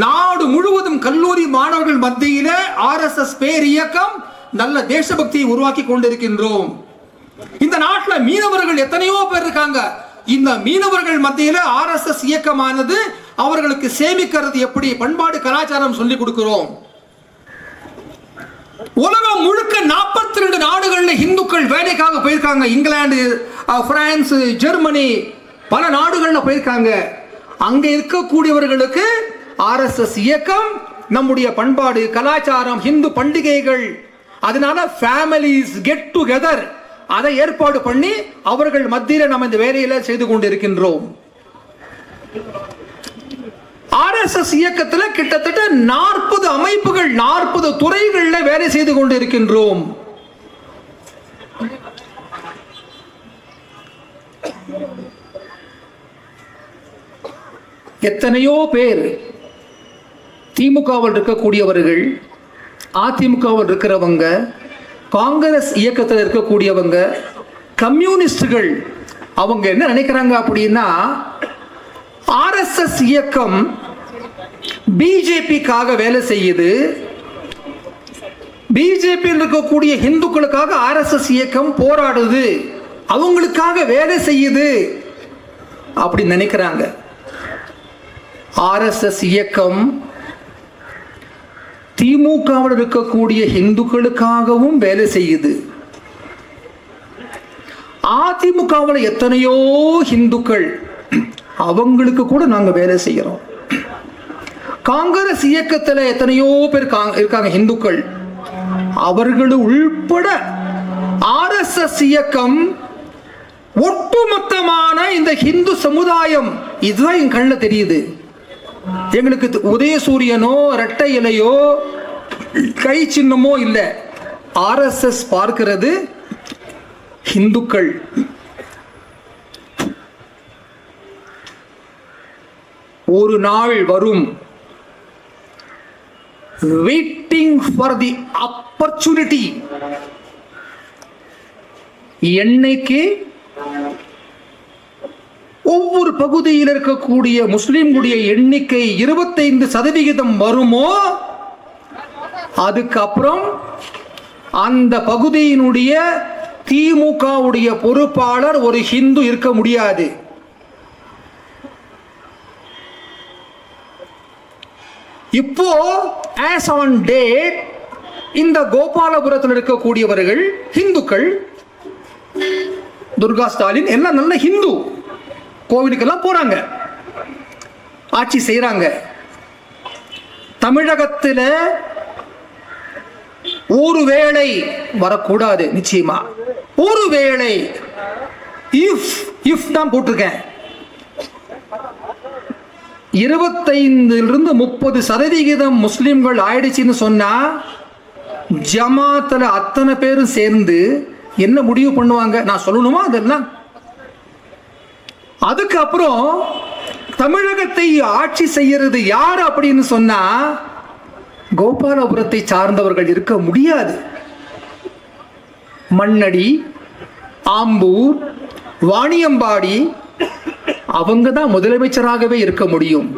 நாடு முழுவதும் கல்லூரி மாணவர்கள் மத்தியில ஆர்எஸ்எஸ் பேர் இயக்கம் நல்ல தேசபக்தியை உருவாக்கி கொண்டிருக்கின்றோம். இந்த நாட்டில் மீனவர்கள் எத்தனையோ பேர் இருக்காங்க. இந்த மீனவர்கள் மத்தியில ஆர்எஸ்எஸ் இயக்கமானது அவர்களுக்கு சேமிக்கிறது எப்படி, பண்பாடு கலாச்சாரம் சொல்லிக் கொடுக்கிறோம். உலகம் முழுக்க 42 நாடுகள்ல இந்துக்கள் வேலைக்காக போயிருக்காங்க. இங்கிலாந்து, பிரான்ஸ், ஜெர்மனி பல நாடுகள்ல போயிருக்காங்க. அங்க இருக்கக்கூடியவர்களுக்கு ஆர்எஸ்எஸ் இயக்கம் நம்முடைய பண்பாடு கலாச்சாரம் இந்து பண்டிகைகள், அதனால ஃபேமிலிஸ் கெட் டுகெதர் அதை ஏற்பாடு பண்ணி அவர்கள் மத்தியில் நம்ம இந்த வேலையில செய்து கொண்டிருக்கின்றோம். ஆர்எஸ்எஸ் இயக்கத்தில் கிட்டத்தட்ட 40 அமைப்புகள் 40 துறைகளில் வேலை செய்து கொண்டிருக்கின்றோம். எத்தனையோ பேர் திமுகவில் இருக்கக்கூடியவர்கள், அதிமுகவில் இருக்கிறவங்க, காங்கிரஸ் இயக்கத்தில் இருக்கக்கூடியவங்க, கம்யூனிஸ்டுகள், அவங்க என்ன நினைக்கிறாங்க அப்படின்னா ஆர்எஸ்எஸ் இயக்கம் பிஜேபிக்காக வேலை செய்யுது, பிஜேபியில் இருக்கக்கூடிய இந்துக்களுக்காக ஆர்எஸ்எஸ் இயக்கம் போராடுது, அவங்களுக்காக வேலை செய்யுது அப்படி நினைக்கிறாங்க. ஆர்எஸ்எஸ் இயக்கம் திமுகவில் இருக்கக்கூடிய இந்துக்களுக்காகவும் வேலை செய்யுது. அதிமுகவில் எத்தனையோ இந்துக்கள், அவங்களுக்கு கூட நாங்க வேலை செய்யறோம். காங்கிரஸ் இயக்கத்தில் எத்தனையோ பேர் இருக்காங்க இந்துக்கள், அவர்கள் உள்பட ஆர்எஸ்எஸ் இயக்கம் ஒட்டுமொத்தமான இந்த இந்து சமுதாயம், இதுதான் என் கண்ணில் தெரியுது. எங்களுக்கு உதயசூரியனோ இரட்டை இலையோ கை சின்னமோ இல்லை. ஆர்எஸ்எஸ் பார்க்கிறது இந்துக்கள். ஒரு நாள் வரும், வெயிட்டிங் ஃபார் தி ஆப்பர்ச்சுனிட்டி. என்னைக்கு ஒவ்வொரு பகுதியில் இருக்கக்கூடிய முஸ்லிம்களுடைய எண்ணிக்கை 25% வருமோ, அதுக்கப்புறம் அந்த பகுதியினுடைய திமுகவுடைய பொறுப்பாளர் ஒரு ஹிந்து இருக்க முடியாது. இப்போ as on date இந்த கோபாலபுரத்தில் இருக்கக்கூடியவர்கள் இந்துக்கள். துர்கா ஸ்டாலின் எல்லாம் நல்ல ஹிந்து, கோவிலுக்கெல்லாம் போறாங்க, ஆட்சி செய்யறாங்க. தமிழகத்தில் ஒருவேளை வரக்கூடாது, நிச்சயமா ஒருவேளை இஃப் தான் போட்டிருக்கேன், 25-30% முஸ்லிம்கள் ஆயிடுச்சுன்னு சொன்னா ஜமாத்துல அத்தனை பேரும் சேர்ந்து என்ன முடிவு பண்ணுவாங்க நான் சொல்லணுமா? அதெல்லாம் அதுக்கப்புறம் தமிழகத்தை ஆட்சி செய்யறது யார் அப்படின்னு சொன்னா கோபாலபுரத்தை சார்ந்தவர்கள் இருக்க முடியாது. மண்ணடி, ஆம்பூர், வாணியம்பாடி அவங்க தான் முதலமைச்சராகவே இருக்க முடியும்.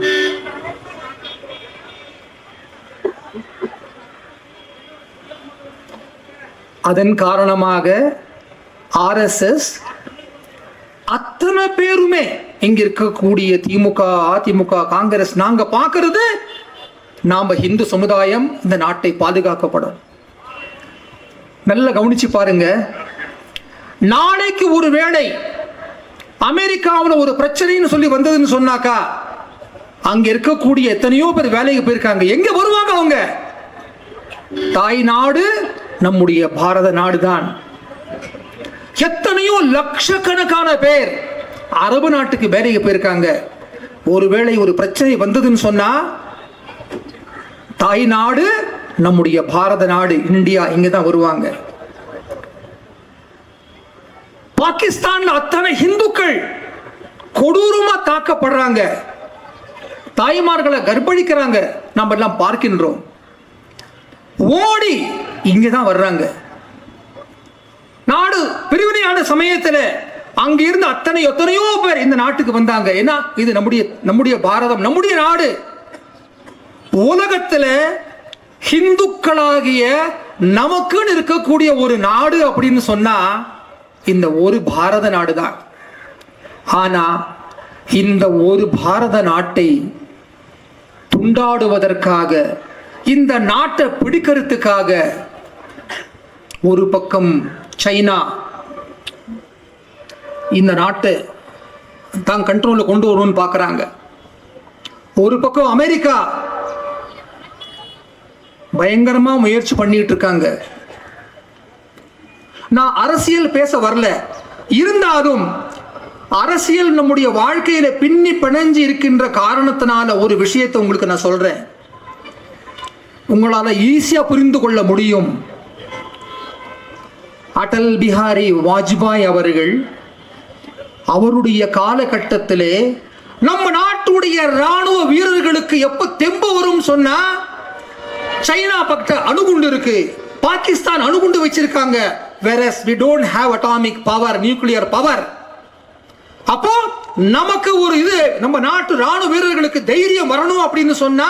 அதன் காரணமாக ஆர்எஸ்எஸ் அத்தனை பேருமே இங்க இருக்கக்கூடிய திமுக, அதிமுக, காங்கிரஸ், நாங்க பார்க்கிறது நாம இந்து சமுதாயம் இந்த நாட்டை பாதுகாக்கப்படும். நல்லா கவனிச்சு பாருங்க. நாளைக்கு ஒரு வேளை அமெரிக்காவில் ஒரு பிரச்சனைன்னு சொல்லி வந்ததுன்னு சொன்னாக்கா அங்க இருக்கக்கூடிய எத்தனையோ பேர் வேலைக்கு போயிருக்காங்க. எங்க வருவாங்க அவங்க? தாய் நாடு நம்முடைய பாரத நாடு தான். எத்தனையோ லட்சக்கணக்கான பேர் அரபு நாட்டுக்கு வேலைக்கு போயிருக்காங்க. ஒருவேளை ஒரு பிரச்சனை வந்ததுன்னு சொன்னா தாய் நாடு நம்முடைய பாரத நாடு இந்தியா இங்கதான் வருவாங்க. பாகிஸ்தான்ல அத்தனை இந்துக்கள் கொடூரமா தாக்கப்படுறாங்க, தாய்மார்களை கர்ப்பணிக்கிறாங்க, நம்ம எல்லாம் பார்க்கின்றோம். ஓடி இங்கதான் வர்றாங்க. நாடு பிரிவினையான சமயத்தில் அங்க இருந்து எத்தனையோ பேர் இந்த நாட்டுக்கு வந்தாங்க. ஏன்னா இது நம்முடைய பாரதம், நம்முடைய நாடு. உலகத்துல ஹிந்துக்களாகிய நமக்குன்னு இருக்கக்கூடிய ஒரு நாடு அப்படின்னு சொன்னா இந்த ஒரு பாரத நாடு தான். ஆனா இந்த ஒரு பாரத நாட்டை துண்டாடுவதற்காக, இந்த நாட்டை பிடிக்கிறதுக்காக ஒரு பக்கம் சைனா இந்த நாட்டை தான் கண்ட்ரோல்ல கொண்டு வரணும்னு பார்க்கறாங்க. ஒரு பக்கம் அமெரிக்கா பயங்கரமா முயற்சி பண்ணிட்டு இருக்காங்க. நான் அரசியல் பேச வரல, இருந்தாலும் அரசியல் நம்முடைய வாழ்க்கையில பின்னி பிணைஞ்சு இருக்கின்ற காரணத்தினால ஒரு விஷயத்தை உங்களுக்கு நான் சொல்றேன், உங்களால ஈஸியா புரிந்து கொள்ள முடியும். அடல் பிஹாரி வாஜ்பாய் அவர்கள் அவருடைய காலகட்டத்திலே நம்ம நாட்டுடைய ராணுவ வீரர்களுக்கு எப்ப தெம்பு வரும் சொன்னா சைனா பக்க அணுகுண்டு இருக்கு, பாகிஸ்தான் அணுகுண்டு வச்சிருக்காங்க, whereas we don't have atomic power, nuclear power. அப்போ நமக்கு ஒரு இது, நம்ம நாட்டு ராணுவ வீரர்களுக்கு தைரியம் வரணும் அப்படின்னு சொன்னா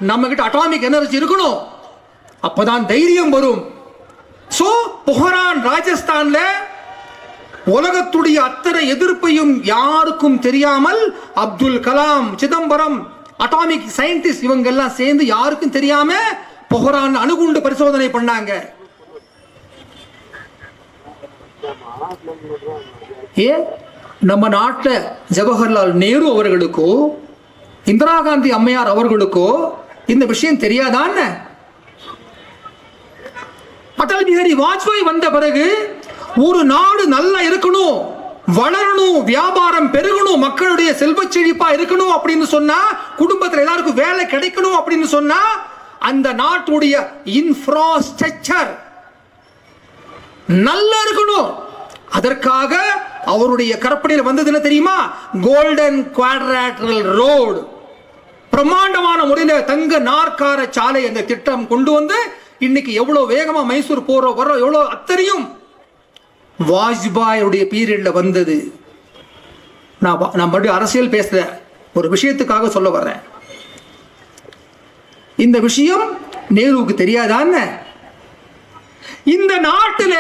நம்ம கிட்ட அட்டாமிக் எனர்ஜி இருக்கணும், அப்பதான் தைரியம் வரும். சோ பொஹரான் ராஜஸ்தான்ல உலகத்துடைய அத்தனை எதிர்ப்பையும் யாருக்கும் தெரியாமல் அப்துல் கலாம், சிதம்பரம், அட்டாமிக் சயின்டிஸ்ட் இவங்க எல்லாம் சேர்ந்து யாருக்கும் தெரியாம பொஹ்ரான் அணுகுண்டு பரிசோதனை பண்ணாங்க. நம்ம நாட்டில் ஜவஹர்லால் நேரு அவர்களுக்கோ இந்திரா காந்தி அம்மையார் அவர்களுக்கோ இந்த விஷயம் தெரியாதான்? அடல் பிஹாரி வாஜ்பாய் வந்த பிறகு ஒரு நாடு நல்லா இருக்கணும், வளரணும், வியாபாரம் பெருகணும், மக்களுடைய செல்வ செழிப்பா இருக்கணும் அப்படின்னு சொன்னா, குடும்பத்தில் எல்லாருக்கும் வேலை கிடைக்கணும் அப்படின்னு சொன்னா, அந்த நாட்டுடைய இன்ஃப்ராஸ்ட்ரக்சர் நல்லா இருக்கணும். அதற்காக அவருடைய கற்பனையில் வந்தது என்ன தெரியுமா? கோல்டன் குவாட்ரிலேட்டரல் ரோடு, பிரம்மாண்டமான முறையில் தங்க நாற்கார சாலை. அந்த திட்டம் கொண்டு வந்து இன்னைக்கு எவ்வளவு வேகமா மைசூர் போறோம் வரோம், எவ்வளவு அத்தனையும் வாஜ்பாயுடைய பீரியட்ல வந்தது. நான் மறுபடியும் அரசியல் பேசுற ஒரு விஷயத்துக்காக சொல்ல வர்றேன். இந்த விஷயம் நேருவுக்கு தெரியாதான்? இந்த நாட்டில்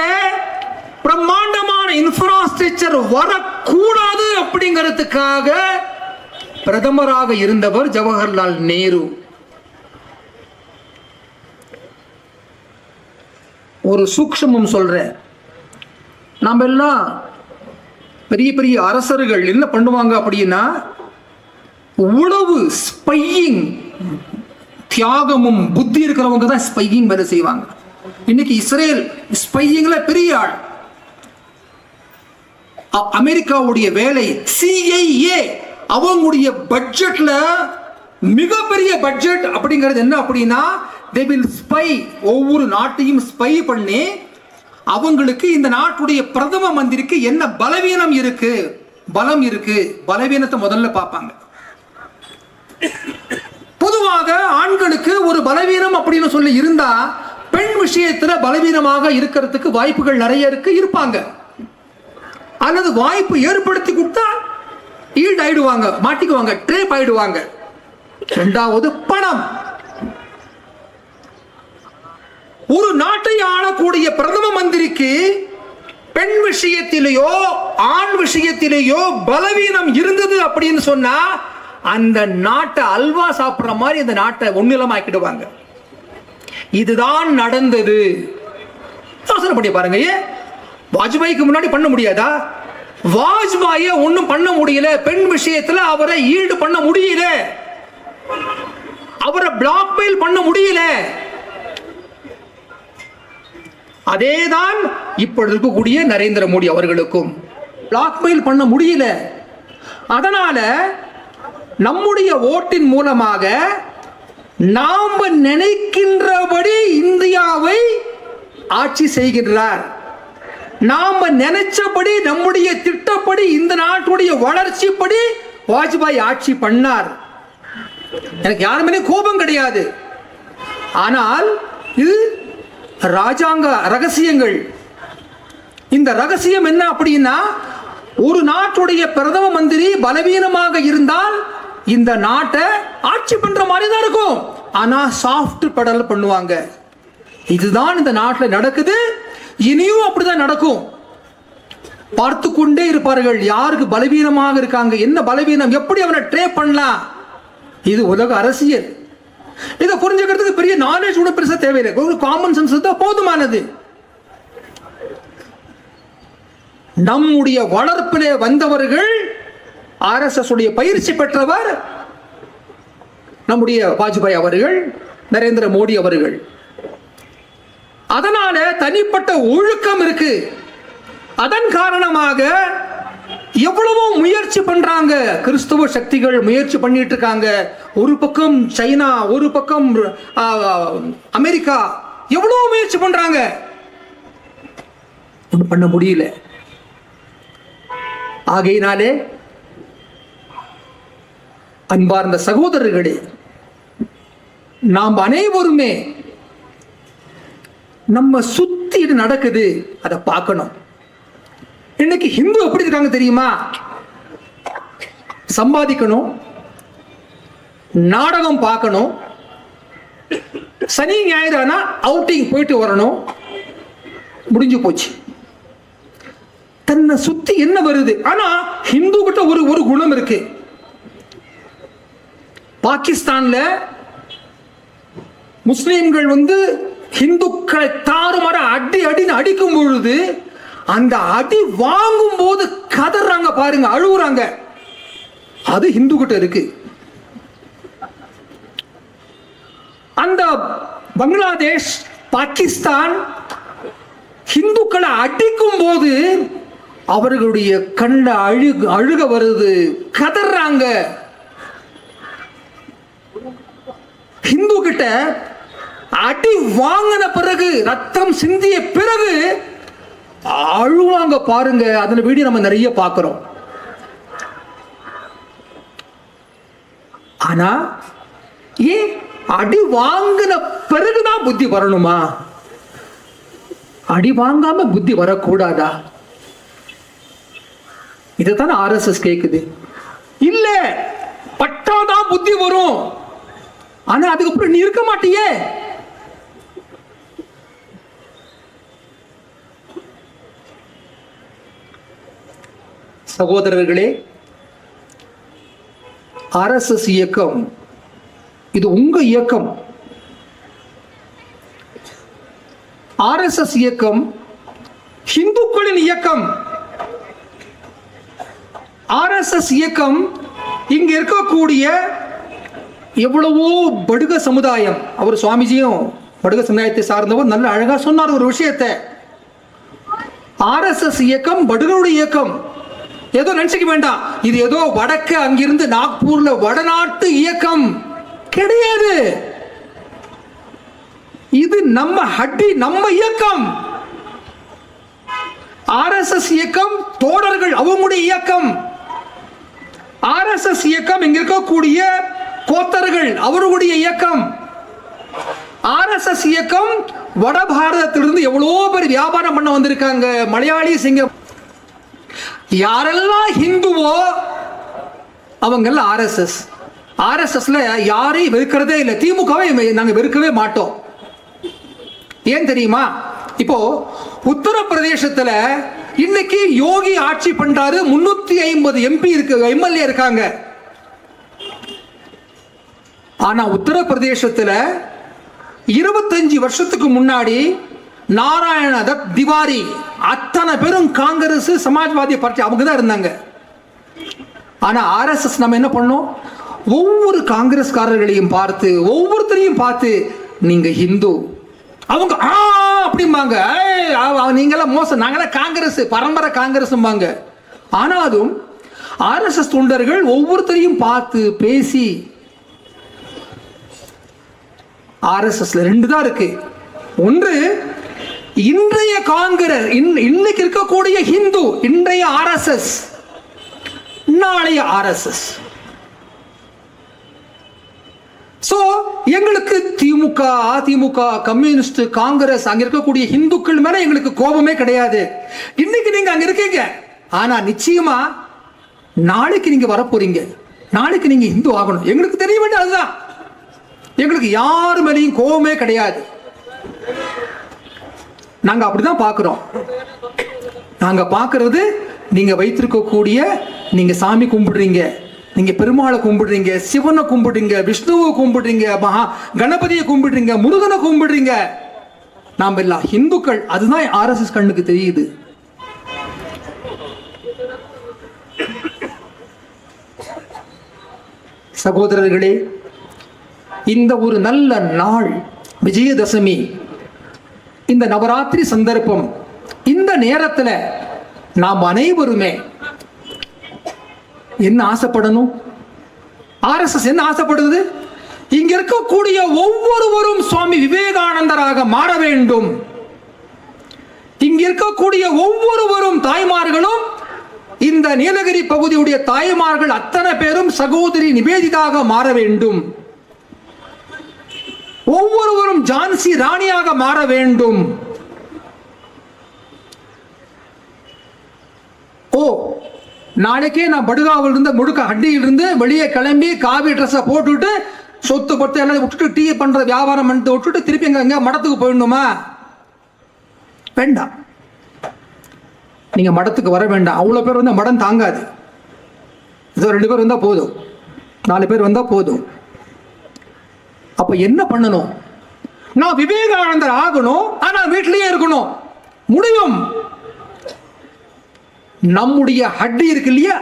பிரம்மாண்டமான இன்ஃப்ராஸ்ட்ரக்சர் வரக்கூடாது அப்படிங்கிறதுக்காக பிரதமராக இருந்தவர் ஜவஹர்லால் நேரு. ஒரு சூக்ஷ்மம் சொல்ற, நாம எல்லாம் பெரிய பெரிய அரசர்கள் என்ன பண்ணுவாங்க அப்படின்னா, உளவு ஸ்பையிங், தியாகமும் புத்தி இருக்கிறவங்க தான் ஸ்பையிங் வேலை செய்வாங்க. இன்னைக்கு இஸ்ரேல் ஸ்பையிங்ல பெரிய ஆள். அமெரிக்காவுடைய வேலை CIA, அவங்களுடைய பட்ஜெட்ல மிகப்பெரிய பட்ஜெட் அப்படிங்கிறது என்ன அப்படின்னா, they will spy, ஒவ்வொரு நாட்டையும் ஸ்பை பண்ணி அவங்களுக்கு இந்த நாட்டுடைய பிரதம மந்திரிக்கு என்ன பலவீனம் இருக்கு, பலம் இருக்கு, பலவீனத்தை முதல்ல பார்ப்பாங்க. பொதுவாக ஆண்களுக்கு ஒரு பலவீனம் அப்படின்னு சொல்லி இருந்தா, பெண் விஷயத்துல பலவீனமாக இருக்கிறதுக்கு வாய்ப்புகள் நிறைய இருக்கு, இருப்பாங்க. அல்லது வாய்ப்பு ஏற்படுத்தி கொடுத்தா ஈடு ஆயிடுவாங்க, மாட்டிக்குவாங்க, ட்ரேப் ஆயிடுவாங்க. இரண்டாவது பணம். ஒரு நாட்டை ஆளக்கூடிய பிரதம மந்திரிக்கு பெண் விஷயத்திலேயோ ஆண் விஷயத்திலேயோ பலவீனம் இருந்தது அப்படின்னு சொன்னா, அந்த நாட்டை அல்வா சாப்பிடுற மாதிரி அந்த நாட்டை ஒன்னிலமாக்கிடுவாங்க. இதுதான் நடந்தது. யோசனை பண்ணி பாருங்க. வாஜ்பாய்க்கு முன்னாடி பண்ண முடியாதா? வாஜ்பாயை ஒன்னும் பண்ண முடியல, பெண் விஷயத்துல அவரை ஈடு பண்ண முடியல, அவரை பிளாக்மெயில் பண்ண முடியல. அதேதான் இப்பொழுது இருக்கக்கூடிய நரேந்திர மோடி அவர்களுக்கும் பிளாக்மெயில் பண்ண முடியல. அதனால நம்முடைய ஓட்டின் மூலமாக நாம் நினைக்கின்றபடி இந்தியாவை ஆட்சி செய்கின்றார். நாம நினைச்சபடி, நம்முடைய திட்டப்படி, இந்த நாட்டுடைய வளர்ச்சிப்படி வாஜ்பாய் ஆட்சி பண்ணார். எனக்கு யாருமே கோபம் கிடையாது. ஆனால் இது ராஜாங்க ரகசியங்கள். இந்த ரகசியம் என்ன அப்படின்னா, ஒரு நாட்டுடைய பிரதம மந்திரி பலவீனமாக இருந்தால் இந்த நாட்டை ஆட்சி பண்ற மாதிரி தான் இருக்கும், ஆனா சாஃப்ட் பெடல் பண்ணுவாங்க. இதுதான் இந்த நாட்டில் நடக்குது. இனியும் அப்படிதான் நடக்கும். பார்த்து கொண்டே இருப்பார்கள், யாருக்கு பலவீனமாக இருக்காங்க, என்ன பலவீனம், எப்படி அவனை ட்ரேப் பண்ணலாம். இது உலக அரசியல். இதை புரிஞ்சுக்கிறதுக்கு பெரிய நாலேஜ் கூட பெருசா தேவையில்லை, ஒரு காமன் சென்ஸ் தான் போதுமானது. நம்முடைய வளர்ப்பிலே வந்தவர்கள், RSS உடைய பயிற்சி பெற்றவர் நம்முடைய வாஜ்பாய் அவர்கள், நரேந்திர மோடி அவர்கள். அதனால தனிப்பட்ட ஒழுக்கம் இருக்கு. அதன் காரணமாக எவ்வளவோ முயற்சி பண்றாங்க, கிறிஸ்தவ சக்திகள் முயற்சி பண்ணிட்டு இருக்காங்க. ஒரு பக்கம் சைனா, ஒரு பக்கம் அமெரிக்கா, எவ்வளவு முயற்சி பண்றாங்க, பண்ண முடியல. ஆகையினாலே அன்பார்ந்த சகோதரர்களே, நாம் அனைவருமே நம்ம சுத்தி இது நடக்குது, அதை பார்க்கணும். இன்னைக்கு ஹிந்து எப்படி இருக்காங்க தெரியுமா? சம்பாதிக்கணும், நாடகம் பார்க்கணும், சனி ஞாயிறு ஆனா அவுட்டிங் போயிட்டு வரணும், முடிஞ்சு போச்சு. தன்னை சுத்தி என்ன வருது? ஆனா ஹிந்து கிட்ட ஒரு குணம் இருக்கு, பாகிஸ்தான்ல முஸ்லிம்கள் இந்துக்களை தாறுமாற அடின்னு அடிக்கும் பொழுது அந்த அடி வாங்கும் போது கதறாங்க பாருங்க, அழுகுறாங்க. அது இந்து கிட்ட இருக்கு. அந்த பங்களாதேஷ், பாகிஸ்தான் இந்துக்களை அடிக்கும் போது அவர்களுடைய கண்ட அழுக வருது, கதறாங்க. இந்து கிட்ட அடி வாங்கின பிறகு, ரத்தம் சிந்திய பிறகு அழுவாங்க பாருங்க. அதுல வீடியோ நம்ம நிறைய பார்க்கிறோம். ஆனா ஏன் அடி வாங்கின பிறகுதான் புத்தி வரணுமா? அடி வாங்காம புத்தி வரக்கூடாதா? இதைத்தான் RSS கேக்குது. இல்ல, பட்டாதான் புத்தி வரும். ஆனா அதுக்கப்புறம் நீ இருக்க மாட்டியே. சகோதரர்களே, RSS இயக்கம் இது உங்க இயக்கம். RSS இயக்கம் இந்துக்களின் இயக்கம். RSS இயக்கம் இங்க இருக்கக்கூடிய எவ்வளவோ படுக சமுதாயம், அவர் சுவாமிஜியும் படுக சமுதாயத்தை சார்ந்தவர், நல்ல அழகா சொன்னார் ஒரு விஷயத்தை. RSS இயக்கம் படுகளுடைய இயக்கம். ஏதோ நினைச்சுக்க வேண்டாம், இது ஏதோ வடக்கு அங்கிருந்து நாக்பூர்ல வடநாட்டு இயக்கம் கிடையாது. இது நம்ம ஹட்டி, நம்ம இயக்கம். RSS இயக்கம் தோடர்கள் அவங்களுடைய இயக்கம். RSS இயக்கம் இங்க இருக்கக்கூடிய கோத்தர்கள் அவர்களுடைய இயக்கம். RSS இயக்கம் வட பாரதத்திலிருந்து எவ்வளவோ பேர் வியாபாரம் பண்ண வந்திருக்காங்க. மலையாளி, சிங்க, யாரெல்லாம் ஹிந்துவோ அவங்க எல்லாம் RSS. RSSல யாரையும் வெறுக்கிறதே இல்லை. திமுகவை நாங்க வெறுக்கவே மாட்டோம். ஏன் தெரியுமா? இப்போ உத்தரப்பிரதேசத்துல இன்னைக்கு யோகி ஆட்சி பண்றாரு. 350 MP இருக்கு, MLA இருக்காங்க. ஆனா உத்தரப்பிரதேசத்துல 25 வருஷத்துக்கு முன்னாடி நாராயண தத், திவாரி, அத்தனை பேரும் காங்கிரஸ், சமாஜ்வாதி பார்ட்டி அவங்க தான் இருந்தாங்க. ஆனா RSS நம்ம என்ன பண்ணோம்? ஒவ்வொரு காங்கிரஸ்காரர்களையும் பார்த்து, ஒவ்வொருத்தரையும் பார்த்து, நீங்க ஹிந்து, அவங்க அப்படிம்பாங்க, நீங்களாம் மோசம், நாங்களாம் காங்கிரஸ், பரம்பரை காங்கிரஸ்பாங்க. ஆனாலும் RSS தொண்டர்கள் ஒவ்வொருத்தரையும் பார்த்து பேசி, RSSல 2 தான் இருக்கு. ஒன்று இன்றைய காங்கிரஸ், இன்னைக்கு இருக்கக்கூடிய ஹிந்து, இன்றைய RSS, நாளைய RSS. சோ எங்களுக்கு திமுக, அதிமுக, கம்யூனிஸ்ட், காங்கிரஸ், அங்க இருக்கக்கூடிய இந்துக்கள் மேல எங்களுக்கு கோபமே கிடையாது. இன்னைக்கு நீங்க அங்க இருக்கீங்க, ஆனா நிச்சயமா நாளைக்கு நீங்க வரப்போறீங்க, நாளைக்கு நீங்க இந்து ஆகணும். எங்களுக்கு தெரிய வேண்டிய அதுதான். எங்களுக்கு யாரு மேலேயும் கோபமே கிடையாது. நாங்க அப்படிதான் பார்க்கிறோம். நாங்க பார்க்கிறது, நீங்க வைத்திருக்கக்கூடிய, நீங்க சாமி கும்பிடுறீங்க, நீங்க பெருமாளை கும்பிடுறீங்க, சிவனை கும்பிடுறீங்க, விஷ்ணுவை கும்பிடுறீங்க, மகா கணபதியை கும்பிடுறீங்க, முருகனை கும்பிடுறீங்க. நாம் எல்லாம் இந்துக்கள். அதுதான் RSS கண்ணுக்கு தெரியுது. சகோதரர்களே, இந்த ஒரு நல்ல நாள், விஜயதசமி, இந்த நவராத்திரி சந்தர்ப்பம், இந்த நேரத்தில் நாம் அனைவருமே என்ன ஆசைப்படணும்? RSS என்ன ஆசைப்படுது? இங்க இருக்கக்கூடிய ஒவ்வொருவரும் சுவாமி விவேகானந்தராக மாற வேண்டும். இங்க இருக்கக்கூடிய ஒவ்வொருவரும் தாய்மார்களும், இந்த நீலகிரி பகுதியுடைய தாய்மார்கள் அத்தனை பேரும் சகோதரி நிவேதிதாக மாற வேண்டும். ஒவ்வொருவரும் ஜான்சி ராணியாக மாற வேண்டும். ஓ, நாளைக்கே நான் படுகாவில் இருந்து, முடுக்க அடியில் இருந்து வெளியே கிளம்பி காவி ட்ரெஸ்ஸை போட்டுட்டு, சொத்து பத்து எல்லாம் விட்டுட்டு, டீ பண்ற வியாபாரம் பண்ணிட்டு விட்டுட்டு திருப்பி எங்க மடத்துக்கு போயிடணுமா? வேண்டாம். நீங்க மடத்துக்கு வர வேண்டாம். அவ்வளவு பேர் வந்தா மடம் தாங்காது. ஏதோ 2 பேர் வந்தா போதும், 4 பேர் வந்தா போதும். அப்ப என்ன பண்ணணும்? நான் விவேகானந்தர் ஆகணும், ஆனா வீட்டிலேயே இருக்கணும். முடியும். நம்முடைய ஹட்டி இருக்கு இல்லையா,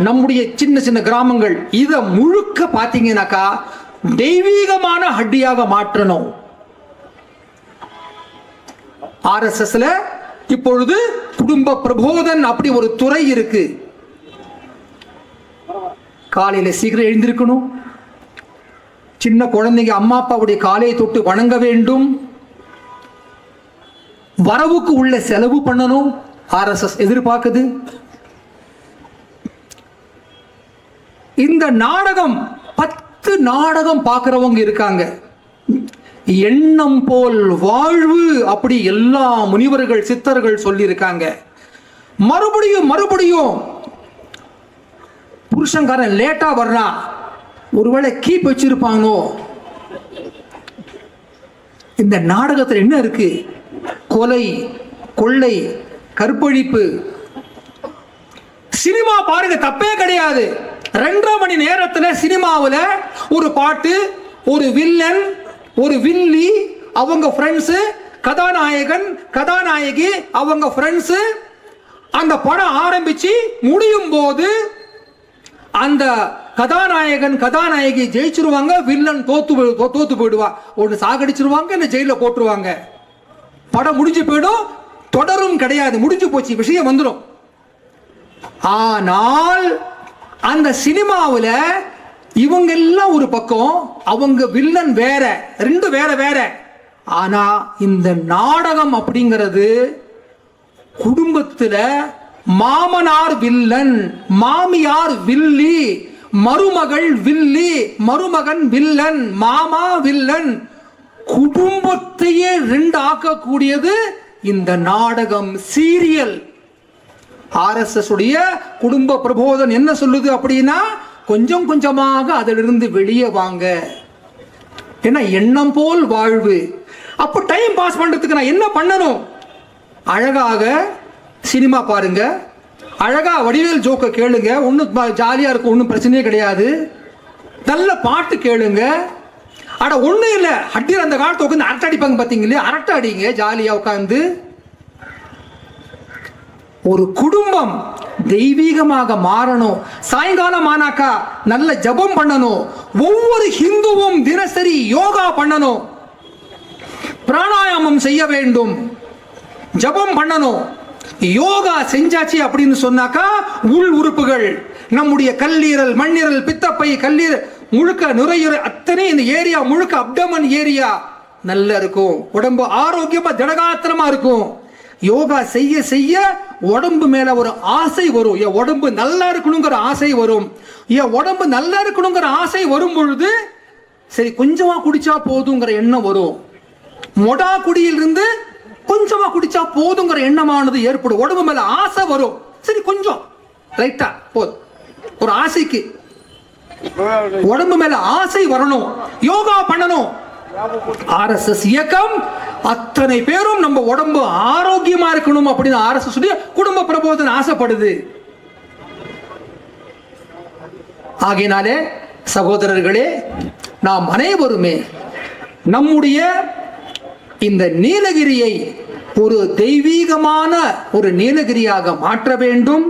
நம்முடைய சின்ன சின்ன கிராமங்கள், இத முழுக்க பாத்தீங்கன்னாக்கா தெய்வீகமான ஹட்டியாக மாற்றணும். RSSல இப்பொழுது குடும்ப பிரபோதன் அப்படி ஒரு துறை இருக்கு. காலையில சீக்கிரம் எழுந்திருக்கணும். சின்ன குழந்தைங்க அம்மா அப்பாவுடைய காலையை தொட்டு வணங்க வேண்டும். வரவுக்கு உள்ள செலவு பண்ணணும். RSS எதிர்பார்க்குது. இந்த நாடகம் 10 நாடகம் பார்க்கிறவங்க இருக்காங்க. எண்ணம் போல் வாழ்வு அப்படி எல்லா முனிவர்கள் சித்தர்கள் சொல்லி இருக்காங்க. மறுபடியும் மறுபடியும் புருஷன்காரன் லேட்டா வர்றான், ஒருவேளை கீப் வச்சிருப்பானோ. இந்த நாடகத்தில் என்ன இருக்கு? கொலை, கொள்ளை, கற்பழிப்பு. சினிமா பாருங்க, தப்பே கிடையாது. 2.5 மணி நேரத்துல சினிமாவில் ஒரு பாட்டு, ஒரு வில்லன், ஒரு வில்லி, அவங்க ஃப்ரெண்ட்ஸ், கதாநாயகன் கதாநாயகி அவங்க ஃப்ரெண்ட்ஸ், அந்த படம் ஆரம்பிச்சு முடியும் போது அந்த கதாநாயகன் கதாநாயகி ஜெயிச்சிருவாங்க, வில்லன் தோத்து போயிடுவா. ஒன்று சாகடிச்சிருவாங்க, இல்லை ஜெயில போட்டுருவாங்க. படம் முடிஞ்சு போயிடும், தொடரும் கிடையாது, முடிஞ்சு போச்சு, விஷயம் வந்துடும். ஆனால் அந்த சினிமாவில் இவங்க எல்லாம் ஒரு பக்கம், அவங்க வில்லன் வேற, ரெண்டு வேற வேற. ஆனா இந்த நாடகம் அப்படிங்கிறது குடும்பத்துல மாமனார் வில்லன், மாமியார் வில்லி, மருமகள் வில்லி, மருமகன் வில்லன், மாமா வில்லன், குடும்பத்தையே 2 ஆக்கக்கூடியது இந்த நாடகம், சீரியல். RSS உடைய குடும்ப பிரபோதன் என்ன சொல்லுது அப்படின்னா, கொஞ்சம் கொஞ்சமாக அதிலிருந்து வெளியே வாங்க. ஏன்னா எண்ணம் போல் வாழ்வு. அப்போ டைம் பாஸ் பண்றதுக்கு நான் என்ன பண்ணணும்? அழகாக சினிமா பாருங்க, அழகா வடிவேல் ஜோக்க கேளுங்க, ஒன்றும் ஜாலியா இருக்கும், ஒன்றும் பிரச்சனையே கிடையாது. நல்ல பாட்டு கேளுங்க. அட ஒன்றும் இல்லை, ஹட்டியர் அந்த காலத்தை உட்காந்து அரட்டை அடிப்பாங்க பார்த்தீங்களே, அரட்டை அடிங்க ஜாலியாக உட்காந்து. ஒரு குடும்பம் தெய்வீகமாக மாறணும். சாயங்காலம் ஆனாக்கா நல்ல ஜபம் பண்ணணும். ஒவ்வொரு ஹிந்துவும் தினசரி யோகா பண்ணணும், பிராணாயாமம் செய்ய வேண்டும், ஜபம் பண்ணணும். யோகா செஞ்சாச்சு அப்படின்னு சொன்னாக்கா உள் உறுப்புகள், நம்முடைய கல்லீரல், மண்ணீரல், பித்தப்பை, கல்லீரல் முழுக்க, நுரையீரல் அத்தனை இந்த ஏரியா முழுக்க, அப்டமன் ஏரியா நல்லா இருக்கும். உடம்பு ஆரோக்கியமா திடகாத்திரமா இருக்கும். யோகா செய்ய செய்ய உடம்பு மேல ஒரு ஆசை வரும். என் உடம்பு நல்லா இருக்கணுங்கிற ஆசை வரும். என் உடம்பு நல்லா இருக்கணுங்கிற ஆசை வரும் பொழுது சரி கொஞ்சமா குடிச்சா போதுங்கிற எண்ணம் வரும். மொடா குடியிலிருந்து கொஞ்சமா குடிச்சா போதுங்கிற எண்ணமானது ஏற்படும். உடம்பு மேல ஆசை வரும். சரி கொஞ்சம் ரைட்டா போதும், ஒரு ஆசைக்கு உடம்பு மேல ஆசை வரணும், யோகா பண்ணணும். RSS இயக்கம் அத்தனை பேரும் நம்ம உடம்பு ஆரோக்கியமா இருக்கணும் அப்படின்னு RSS உடைய குடும்ப பிரபோதனை ஆசைப்படுது. ஆகையினாலே சகோதரர்களே, நாம் அனைவருமே நம்முடைய இந்த நீலகிரியை ஒரு தெய்வீகமான ஒரு நீலகிரியாக மாற்ற வேண்டும்.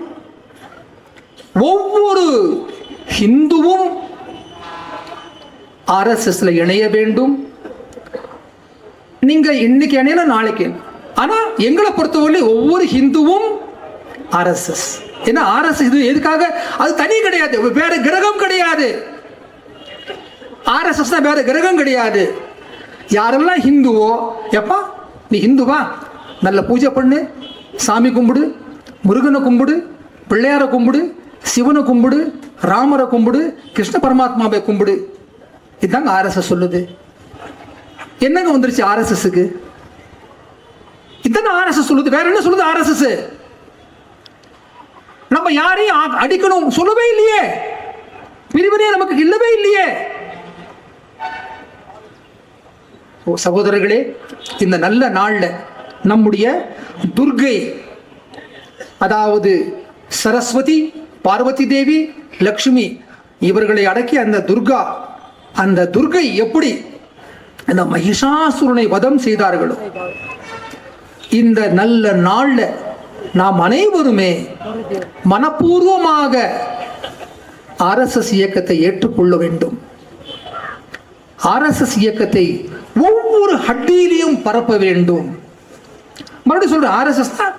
ஒவ்வொரு ஹிந்துவும் RSSல இணைய வேண்டும். நீங்க இன்னைக்கு இணையல நாளைக்கு, ஆனா எங்களை பொறுத்தவரை ஒவ்வொரு ஹிந்துவும் RSS. ஏன்னா RSS இது எதுக்காக? அது தனி கிடையாது, வேற கிரகம் கிடையாது. RSS தான் வேற கிரகம் கிடையாது. யாரெல்லாம் ஹிந்துவோ, எப்பா நீ ஹிந்துவா, நல்ல பூஜை பண்ணு, சாமி கும்பிடு, முருகனை கும்பிடு, பிள்ளையாரை கும்பிடு, சிவனை கும்பிடு, ராமரை கும்பிடு, கிருஷ்ண பரமாத்மாவை கும்பிடு. இதுதாங்க RSS சொல்லுது. என்னங்க வந்துருச்சு RSSக்கு? இதுதானே RSS சொல்லுது. வேற என்ன சொல்லுது RSS? நம்ம யாரையும் அடிக்கணும் சொல்லவே இல்லையே, பிரிவினையே நமக்கு இல்லவே இல்லையே. சகோதரர்களே, இந்த நல்ல நாள்ல நம்முடைய துர்கை, அதாவது சரஸ்வதி, பார்வதி தேவி, லக்ஷ்மி இவர்களை அடக்கி அந்த துர்கா அந்த துர்கை எப்படி அந்த மகிஷாசுரனை வதம் செய்தார்களோ, இந்த நல்ல நாள்ல நாம் அனைவருமே மனப்பூர்வமாக RSS இயக்கத்தை ஏற்றுக்கொள்ள வேண்டும். RSS இயக்கத்தை ஒவ்வொரு ஹட்டியிலையும் பரப்ப வேண்டும். மறுபடியும் சொல்றேன், RSS தான்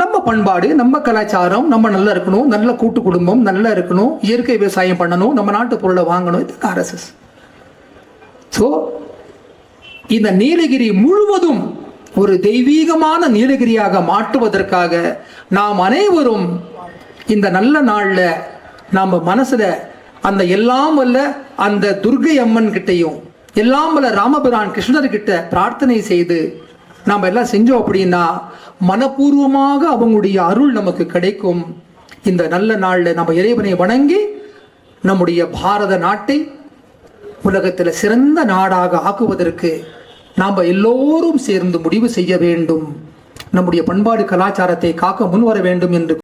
நம்ம பண்பாடு, நம்ம கலாச்சாரம், நம்ம நல்லா இருக்கணும், நல்ல கூட்டு குடும்பம் நல்லா இருக்கணும், இயற்கை விவசாயம் பண்ணணும், நம்ம நாட்டு பொருளை வாங்கணும். இது RSS. ஸோ இந்த நீலகிரி முழுவதும் ஒரு தெய்வீகமான நீலகிரியாக மாற்றுவதற்காக நாம் அனைவரும் இந்த நல்ல நாளில் நாம் மனசில் அந்த எல்லாம் வல்ல அந்த துர்கை அம்மன் கிட்டையும் எல்லாம் வல்ல ராமபிரான் கிருஷ்ணர்கிட்ட பிரார்த்தனை செய்து நாம் எல்லாம் செஞ்சோம் அப்படின்னா மனப்பூர்வமாக அவங்களுடைய அருள் நமக்கு கிடைக்கும். இந்த நல்ல நாளில் நம்ம இறைவனை வணங்கி நம்முடைய பாரத நாட்டை உலகத்தில் சிறந்த நாடாக ஆக்குவதற்கு நாம் எல்லோரும் சேர்ந்து முடிவு செய்ய வேண்டும். நம்முடைய பண்பாடு கலாச்சாரத்தை காக்க முன்வர வேண்டும் என்று